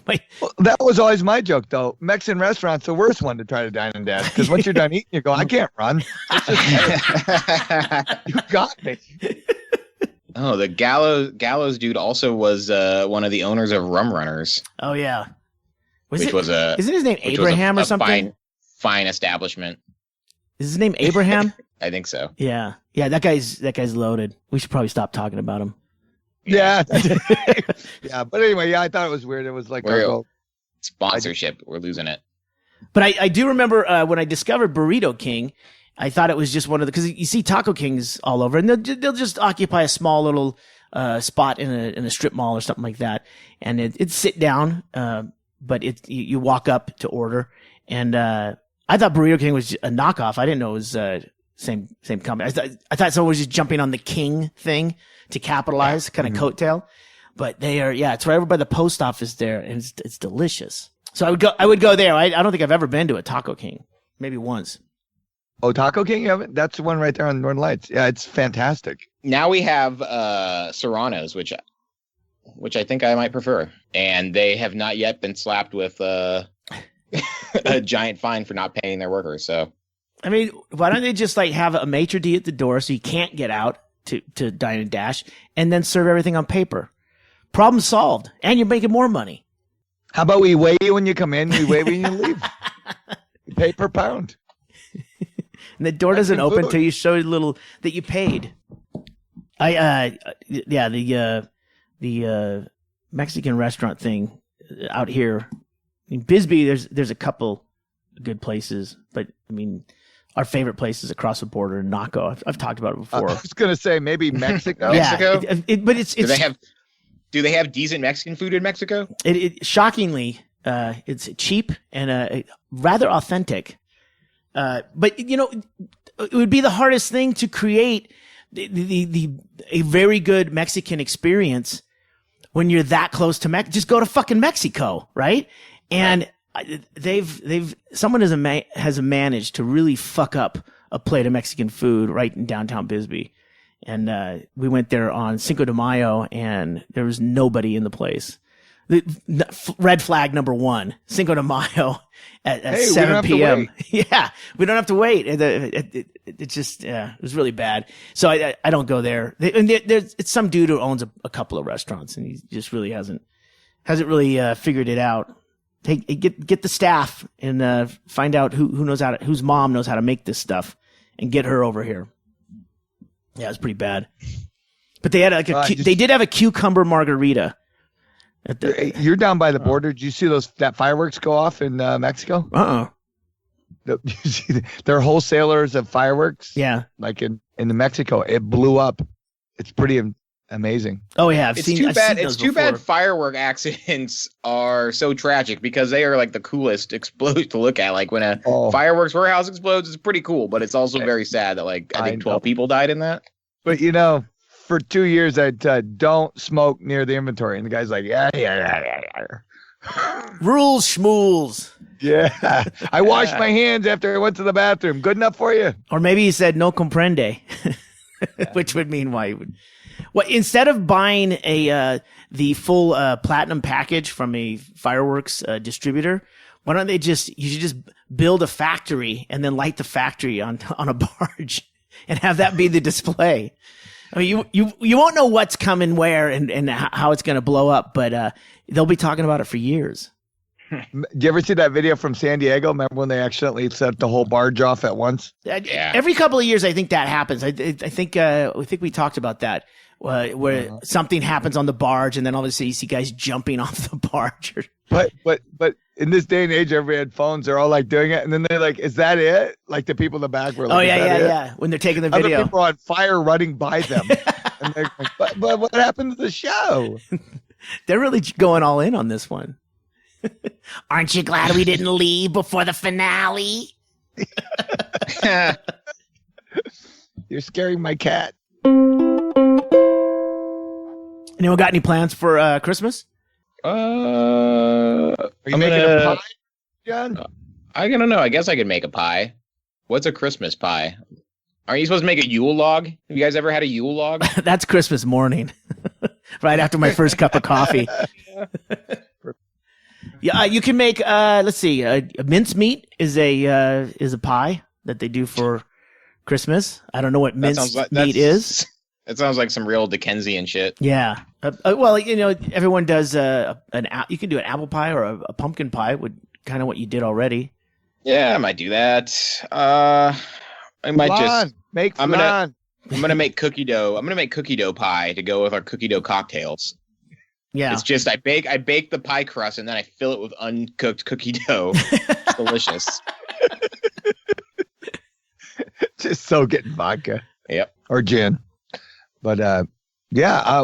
Well, that was always my joke, though. Mexican restaurants, the worst one to try to dine and dash, because once you're done eating, you go, I can't run. You got me. Oh, the Gallows dude also was one of the owners of Rum Runners. Oh yeah, isn't his name Abraham or something? Fine establishment. Is his name Abraham? I think so. Yeah. That guy's loaded. We should probably stop talking about him. Yeah. Yeah. But anyway, I thought it was weird. It was like sponsorship. We're losing it. But I do remember when I discovered Burrito King, I thought it was just one of because you see Taco Kings all over, and they'll just occupy a small little spot in a strip mall or something like that, and it's sit down, but you walk up to order, and I thought Burrito King was a knockoff. I didn't know it was same company. I thought someone was just jumping on the King thing to capitalize, kind of coattail. But they are, it's right over by the post office there, and it's delicious. So I would go there. I don't think I've ever been to a Taco King, maybe once. Oh, Taco King, you haven't? That's the one right there on Northern Lights. Yeah, it's fantastic. Now we have Serranos, which I think I might prefer, and they have not yet been slapped with a giant fine for not paying their workers. So, I mean, why don't they just like have a maitre d' at the door so you can't get out to dine and dash, and then serve everything on paper? Problem solved, and you're making more money. How about we weigh you when you come in, we weigh when you leave. You pay per pound. And the door doesn't open until you show a little that you paid. The Mexican restaurant thing out here in Bisbee, there's a couple good places, but I mean, our favorite place is across the border in Naco. I've talked about it before. I was going to say maybe Mexico. Yeah, but it's do they have Do they have decent Mexican food in Mexico? Shockingly, it's cheap and rather authentic. But you know, it would be the hardest thing to create a very good Mexican experience when you're that close to Just go to fucking Mexico, right? And someone has managed to really fuck up a plate of Mexican food right in downtown Bisbee. And we went there on Cinco de Mayo, and there was nobody in the place. Red flag number 1, Cinco de Mayo at 7 p.m. Yeah, we don't have to wait. It just it was really bad. So I don't go there. It's some dude who owns a couple of restaurants, and he just really hasn't really figured it out. Get the staff and find out whose mom knows how to make this stuff, and get her over here. Yeah, it was pretty bad. But they had they did have a cucumber margarita. You're down by the border. Did you see that fireworks go off in Mexico? You see they're wholesalers of fireworks. Yeah, like in Mexico, it blew up. It's pretty amazing. Oh yeah, It's too bad firework accidents are so tragic, because they are like the coolest explosion to look at. Like when a fireworks warehouse explodes, it's pretty cool, but it's also very sad that I think 12 people died in that. But for 2 years, I don't smoke near the inventory, and the guy's like, yeah. Rules, schmools. Yeah, I washed my hands after I went to the bathroom. Good enough for you? Or maybe he said no comprende, which would mean why he would. Well, instead of buying the full platinum package from a fireworks distributor, why don't you just build a factory and then light the factory on a barge and have that be the display? I mean, you won't know what's coming where and how it's going to blow up, but they'll be talking about it for years. Did you ever see that video from San Diego? Remember when they accidentally set the whole barge off at once? Yeah. Every couple of years, I think that happens. I think we talked about that. Where something happens on the barge, and then all of a sudden you see guys jumping off the barge. But in this day and age, everybody had phones. They're all like doing it, and then they're like, "Is that it?" Like the people in the back were like, yeah. When they're taking the video, other people on fire running by them. And they're like, but what happened to the show? They're really going all in on this one. Aren't you glad we didn't leave before the finale? You're scaring my cat. Anyone got any plans for Christmas? Are you making a pie, John? I don't know. I guess I could make a pie. What's a Christmas pie? Aren't you supposed to make a Yule log? Have you guys ever had a Yule log? That's Christmas morning, right after my first cup of coffee. Yeah, you can make. Let's see. A mincemeat is a pie that they do for Christmas. I don't know what mincemeat is. It sounds like some real Dickensian shit. Yeah. Well, everyone does you can do an apple pie or a pumpkin pie, with kind of what you did already. Yeah, I might do that. I might I'm gonna make cookie dough. I'm gonna make cookie dough pie to go with our cookie dough cocktails. Yeah. It's just I bake the pie crust and then I fill it with uncooked cookie dough. It's delicious. Just soak it in vodka. Yep. Or gin. But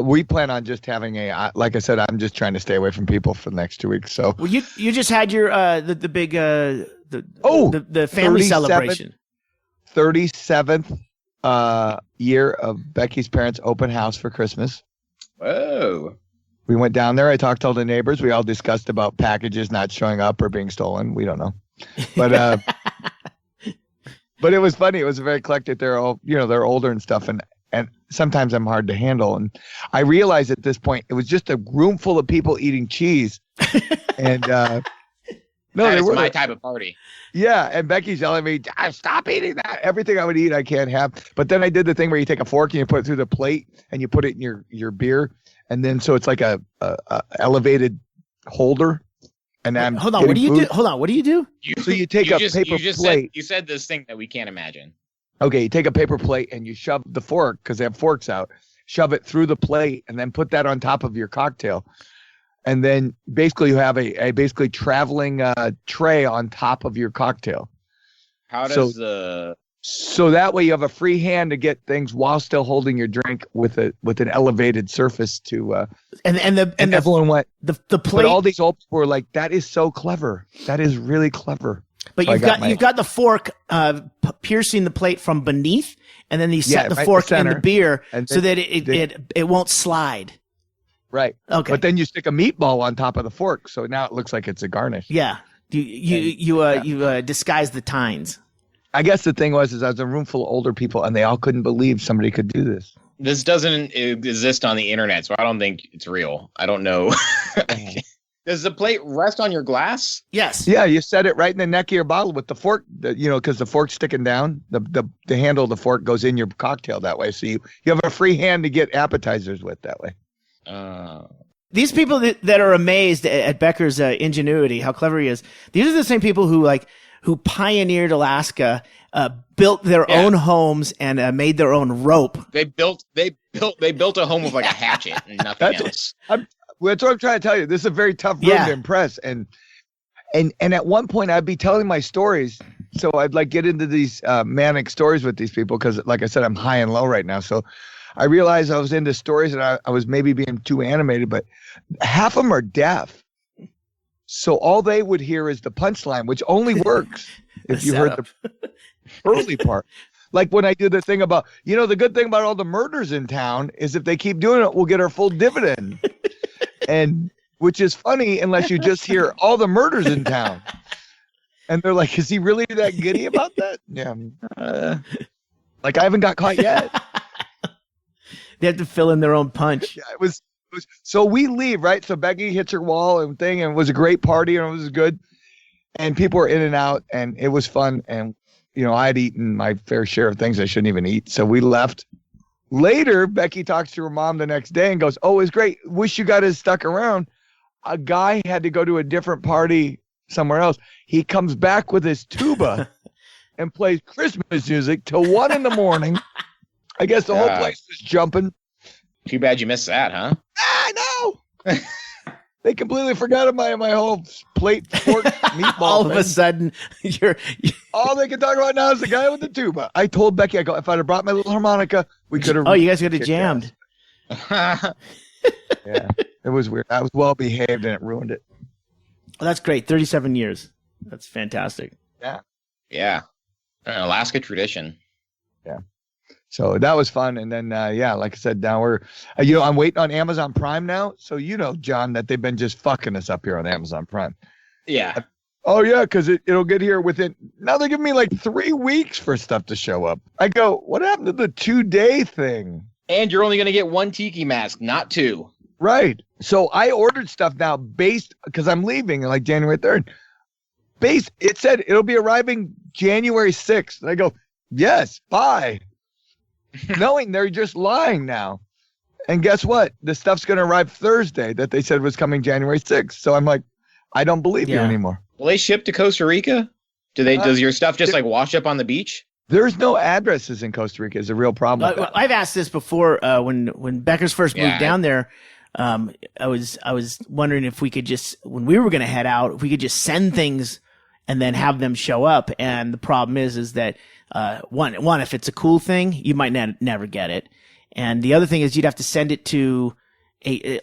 we plan on just having like I said, I'm just trying to stay away from people for the next 2 weeks. So well, you just had your the big the family celebration. 37th year of Becky's parents' open house for Christmas. Whoa. We went down there. I talked to all the neighbors. We all discussed about packages not showing up or being stolen. We don't know. But but it was funny. It was very eclectic. They're all, they're older and stuff. And sometimes I'm hard to handle. And I realized at this point, it was just a room full of people eating cheese. And no, that is my type of party. Yeah. And Becky's yelling at me, stop eating that. Everything I would eat, I can't have. But then I did the thing where you take a fork and you put it through the plate and you put it in your beer. And then so it's like a elevated holder. And I'm hold on. What do you do? Hold on. What do you do? So you take a paper plate. You said this thing that we can't imagine. Okay, you take a paper plate and you shove the fork, because they have forks out, shove it through the plate and then put that on top of your cocktail. And then basically you have a basically traveling tray on top of your cocktail. How does the So that way you have a free hand to get things while still holding your drink with an elevated surface to. And everyone went the plate. But all these old people were like, "That is so clever. That is really clever." But so you've got the fork piercing the plate from beneath, and then you set the fork in the beer so that it won't slide. Right. Okay. But then you stick a meatball on top of the fork, so now it looks like it's a garnish. Yeah. You disguise the tines. I guess the thing was I was in a room full of older people, and they all couldn't believe somebody could do this. This doesn't exist on the internet, so I don't think it's real. I don't know. Does the plate rest on your glass? Yes. Yeah, you set it right in the neck of your bottle with the fork, because the fork's sticking down. The handle of the fork goes in your cocktail that way. So you have a free hand to get appetizers with that way. These people that are amazed at Becker's ingenuity, how clever he is, these are the same people who pioneered Alaska, built their own homes and made their own rope. They built a home with like a hatchet and nothing else. That's what I'm trying to tell you. This is a very tough room to impress. And at one point I'd be telling my stories. So I'd like get into these manic stories with these people because, like I said, I'm high and low right now. So I realized I was into stories and I was maybe being too animated, but half of them are deaf. So all they would hear is the punchline, which only works if you heard the early part. Like when I do the thing about, the good thing about all the murders in town is if they keep doing it, we'll get our full dividend. And which is funny unless you just hear all the murders in town. And they're like, is he really that giddy about that? Yeah. Like I haven't got caught yet. They have to fill in their own punch. Yeah, it was so we leave, right? So Becky hits her wall and thing, and it was a great party and it was good. And people were in and out and it was fun. And, I'd eaten my fair share of things I shouldn't even eat. So we left. Later, Becky talks to her mom the next day and goes, "Oh, it's great. Wish you guys stuck around." A guy had to go to a different party somewhere else. He comes back with his tuba and plays Christmas music till 1 a.m. I guess the whole place was jumping. Too bad you missed that, huh? I know. They completely forgot my whole plate, fork, meatball. All of a sudden, all they can talk about now is the guy with the tuba. I told Becky, I go, if I'd have brought my little harmonica, we could have. Oh, you guys could have jammed. Yeah, it was weird. I was well behaved, and it ruined it. Well, that's great. 37 years. That's fantastic. Yeah. An Alaska tradition. Yeah. So that was fun. And then, like I said, now we're, I'm waiting on Amazon Prime now. So, John, that they've been just fucking us up here on Amazon Prime. Yeah. Oh, yeah, because it'll get here within, now they're giving me like 3 weeks for stuff to show up. I go, what happened to the 2-day thing? And you're only going to get 1 tiki mask, not 2. Right. So I ordered stuff now because I'm leaving like January 3rd. It said it'll be arriving January 6th. And I go, yes, bye. Knowing they're just lying now. And guess what? The stuff's going to arrive Thursday that they said was coming January 6th. So I'm like, I don't believe you anymore. Will they ship to Costa Rica? Does your stuff just like wash up on the beach? There's no addresses in Costa Rica is a real problem with that. I've asked this before when Becker's first moved down there. I was wondering if we could just, when we were going to head out, if we could just send things and then have them show up. And the problem is that one, if it's a cool thing, you might never get it. And the other thing is you'd have to send it to a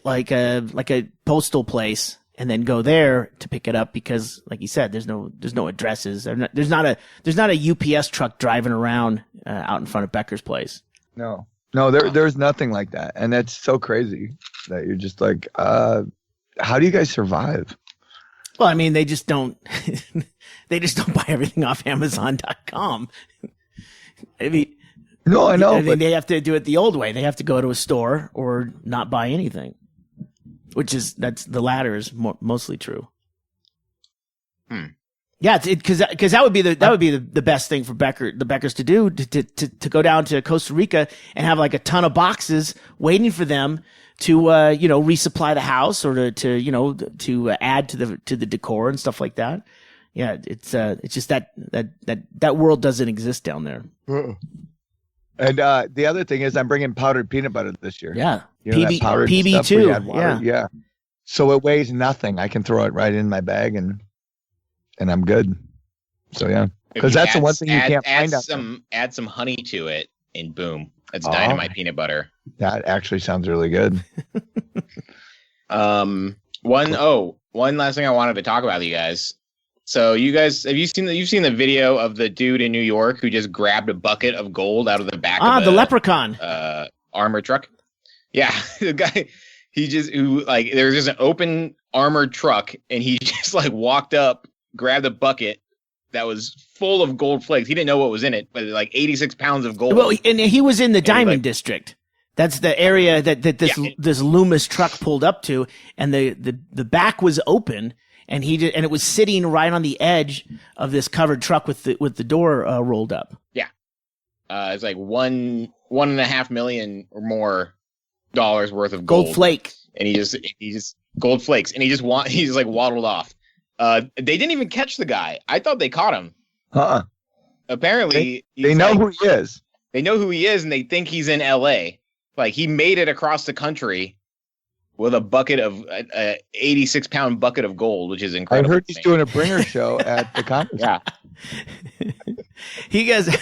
postal place and then go there to pick it up because, like you said, there's no addresses. There's not a UPS truck driving around out in front of Becker's place. No, there's nothing like that, and that's so crazy that you're just like, how do you guys survive? Well, I mean, they just don't buy everything off Amazon.com. I mean, no, I know. But they have to do it the old way. They have to go to a store or not buy anything, that's the latter is mostly true. Yeah, because that would be the best thing for the Beckers to do to go down to Costa Rica and have like a ton of boxes waiting for them to resupply the house or to add to the decor and stuff like that. Yeah, it's just that world doesn't exist down there. And the other thing is I'm bringing powdered peanut butter this year. Yeah, PB too. Yeah. So it weighs nothing. I can throw it right in my bag and I'm good. So yeah. Because that's the one thing you can't find out. Add some honey to it, and boom, that's dynamite peanut butter. That actually sounds really good. One last thing I wanted to talk about with you guys. So you've seen the video of the dude in New York who just grabbed a bucket of gold out of the back of the leprechaun armored truck? Yeah, the guy there's just an open armored truck and he just like walked up, grabbed a bucket that was full of gold flakes. He didn't know what was in it, but like 86 pounds of gold. Well, and he was in the Diamond District. That's the area that this Loomis truck pulled up to, and the back was open. And it was sitting right on the edge of this covered truck with the door rolled up. Yeah, it's like $1.5 million or more dollars worth of gold flake, and he just gold flakes, and he's like waddled off. They didn't even catch the guy. I thought they caught him. Apparently, they know who he is. They know who he is, and they think he's in L.A. Like he made it across the country with a bucket of 86-pound bucket of gold, which is incredible. I heard he's doing a bringer show at the conference. Yeah. He goes,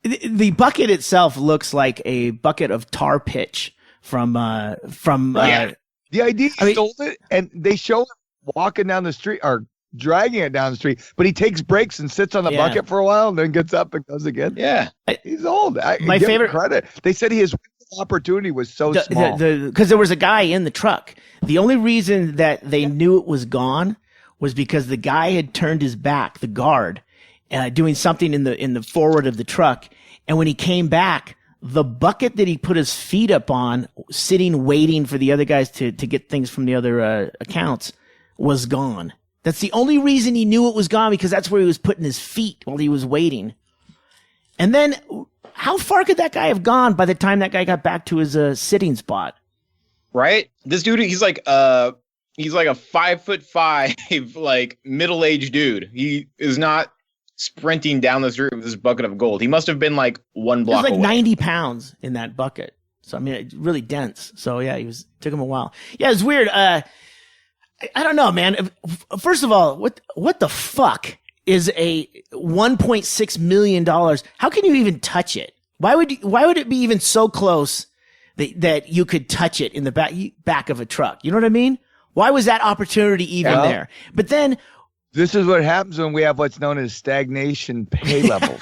the bucket itself looks like a bucket of tar pitch from. The idea he stole it, and they show him walking down the street or dragging it down the street, but he takes breaks and sits on the bucket for a while and then gets up and goes again. Yeah. He's old. My favorite credit. They said his opportunity was so small. Because there was a guy in the truck. The only reason that they knew it was gone was because the guy had turned his back, the guard, doing something in the forward of the truck. And when he came back, the bucket that he put his feet up on, sitting waiting for the other guys to get things from the other accounts, was gone. That's the only reason he knew it was gone, because that's where he was putting his feet while he was waiting. And then, how far could that guy have gone by the time that guy got back to his sitting spot? Right? This dude, he's like a 5'5", like middle-aged dude. He is not sprinting down the street with this bucket of gold. He must have been like one block away. It was like 90 pounds in that bucket. So I mean, it's really dense. So yeah, took him a while. Yeah, it's weird. I don't know, man. First of all, what the fuck is a $1.6 million? How can you even touch it? Why would it be even so close that you could touch it in the back of a truck? You know what I mean? Why was that opportunity even there? But then, this is what happens when we have what's known as stagnation pay levels.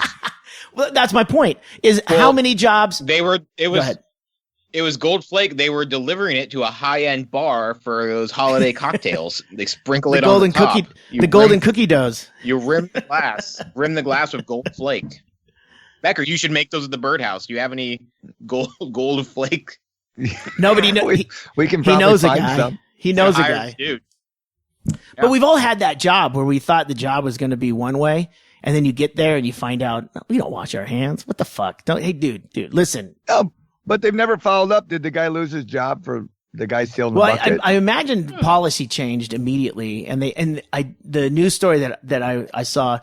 Well, that's my point. How many jobs? It was Gold Flake. They were delivering it to a high-end bar for those holiday cocktails. They sprinkle it on the top. The golden cookie doughs. You rim the glass with Gold Flake. Becker, you should make those at the Birdhouse. Do you have any Gold Flake? Nobody knows. We can probably knows find a guy. some. He knows a guy. Dude. Yeah. But we've all had that job where we thought the job was going to be one way, and then you get there and you find out we don't wash our hands. What the fuck? Hey, dude, listen. Oh. But they've never followed up. Did the guy lose his job for the guy stealing the bucket? I imagine policy changed immediately, and the news story that I saw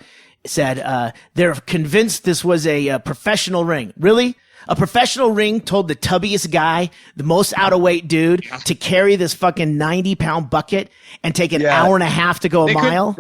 said they're convinced this was a professional ring. Really? A professional ring told the tubbiest guy, the most out of weight dude, to carry this fucking 90-pound bucket and take an hour and a half to go a mile?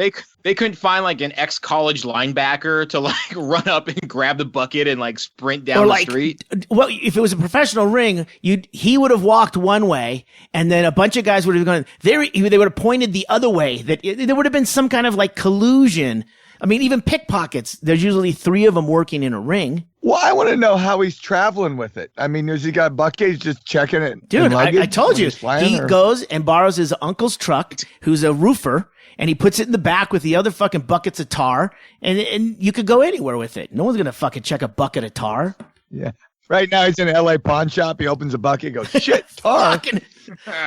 They couldn't find like an ex-college linebacker to like run up and grab the bucket and like sprint down the street. Well, if it was a professional ring, he would have walked one way, and then a bunch of guys would have gone. They would have pointed the other way. There would have been some kind of like collusion. I mean, even pickpockets. There's usually 3 of them working in a ring. Well, I want to know how he's traveling with it. I mean, has he got a bucket? He's just checking it. Dude, I told you. He goes and borrows his uncle's truck, who's a roofer, and he puts it in the back with the other fucking buckets of tar, and you could go anywhere with it. No one's going to fucking check a bucket of tar. Yeah. Right now he's in an LA pawn shop. He opens a bucket, goes, shit, tar.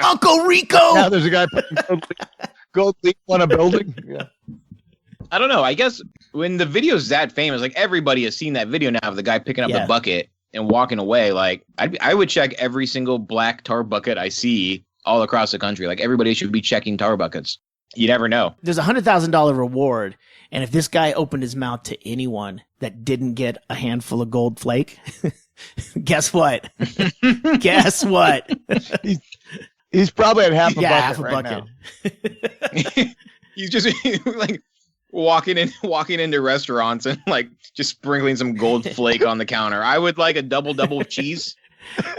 Uncle Rico. Now there's a guy putting gold leaf on a building. Yeah. I don't know. I guess when the video's that famous, like everybody has seen that video now of the guy picking up the bucket and walking away. Like I would check every single black tar bucket I see all across the country. Like everybody should be checking tar buckets. You never know. There's $100,000 reward, and if this guy opened his mouth to anyone that didn't get a handful of gold flake, guess what? Guess what? He's probably at half a bucket half a right bucket. now. He's just like, walking into restaurants and like just sprinkling some gold flake on the counter. I would like a double cheese.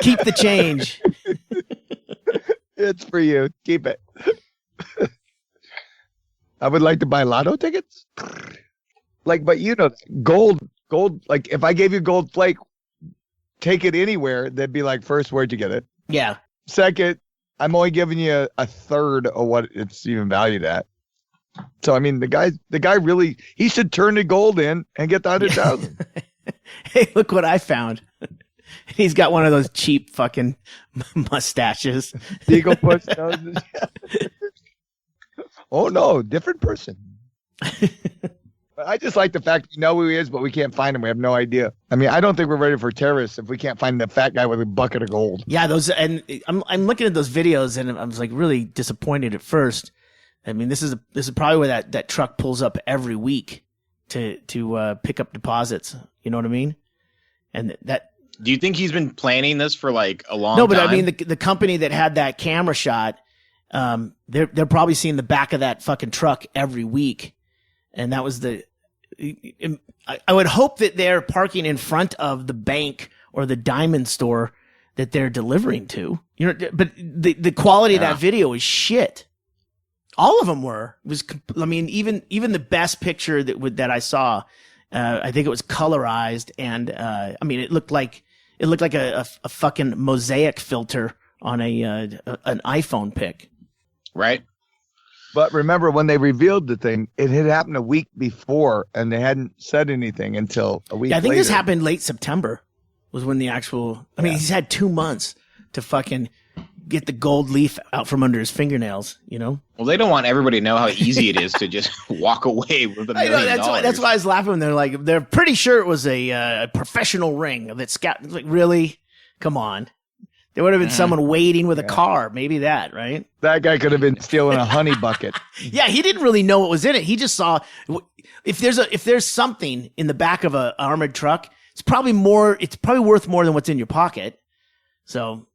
Keep the change. It's for you. Keep it. I would like to buy lotto tickets. Like, but you know, gold, like if I gave you gold flake, take it anywhere, they'd be like, first, where'd you get it? Yeah. Second, I'm only giving you a third of what it's even valued at. So, I mean, the guy really, he should turn the gold in and get the 100,000. Hey, look what I found. He's got one of those cheap fucking mustaches. Eagle push noses. Oh no, different person. I just like the fact we know who he is, but we can't find him. We have no idea. I mean, I don't think we're ready for terrorists if we can't find the fat guy with a bucket of gold. Yeah, those, and I'm looking at those videos and I was like really disappointed at first. I mean, this is probably where that truck pulls up every week to pick up deposits. You know what I mean? And that. Do you think he's been planning this for like a long time? No, but I mean the company that had that camera shot, they're probably seeing the back of that fucking truck every week, and that was I would hope that they're parking in front of the bank or the diamond store that they're delivering to. You know, but the quality of that video is shit. All of them were. It was, I mean, even the best picture that I saw, I think it was colorized, and I mean, it looked like a fucking mosaic filter on an iPhone pic. Right. But remember, when they revealed the thing, it had happened a week before, and they hadn't said anything until a week later. Yeah, I think this happened late September was when the actual... I mean, he's had 2 months to fucking get the gold leaf out from under his fingernails, you know? Well, they don't want everybody to know how easy it is to just walk away with $1 million. That's why I was laughing when they're pretty sure it was a professional ring that scout. Like, really? Come on. There would have been someone waiting with a car. Maybe that, right? That guy could have been stealing a honey bucket. Yeah, he didn't really know what was in it. He just saw if there's something in the back of an armored truck, it's probably worth more than what's in your pocket. So,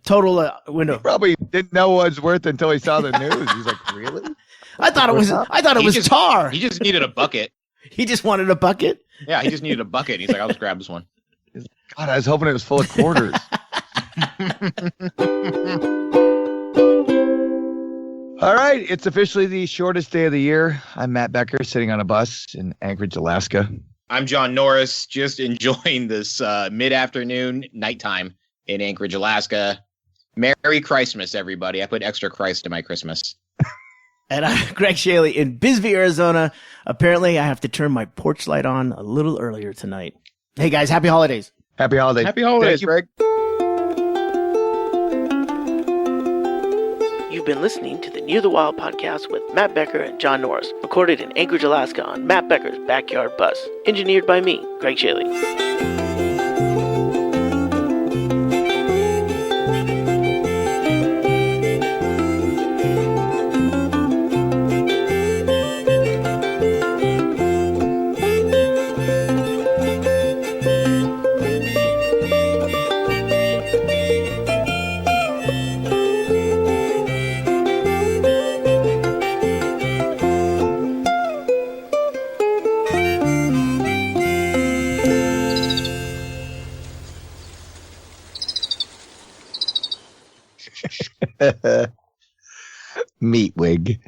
total window. He probably didn't know what it was worth until he saw the news. He's like, "Really?" I thought it was tar. He just needed a bucket. He just wanted a bucket. Yeah, he just needed a bucket. He's like, "I'll just grab this one." God, I was hoping it was full of quarters. All right, it's officially the shortest day of the year. I'm Matt Becker, sitting on a bus in Anchorage, Alaska. I'm John Norris, just enjoying this mid-afternoon, nighttime in Anchorage, Alaska. Merry Christmas, everybody. I put extra Christ in my Christmas. And I'm Ggreg Chaille in Bisbee, Arizona. Apparently, I have to turn my porch light on a little earlier tonight. Hey, guys, happy holidays. Happy holidays. Happy holidays, Ggreg. You've been listening to the Near the Wild podcast with Matt Becker and John Norris, recorded in Anchorage, Alaska on Matt Becker's backyard bus. Engineered by me, Ggreg Chaille. Meatwig.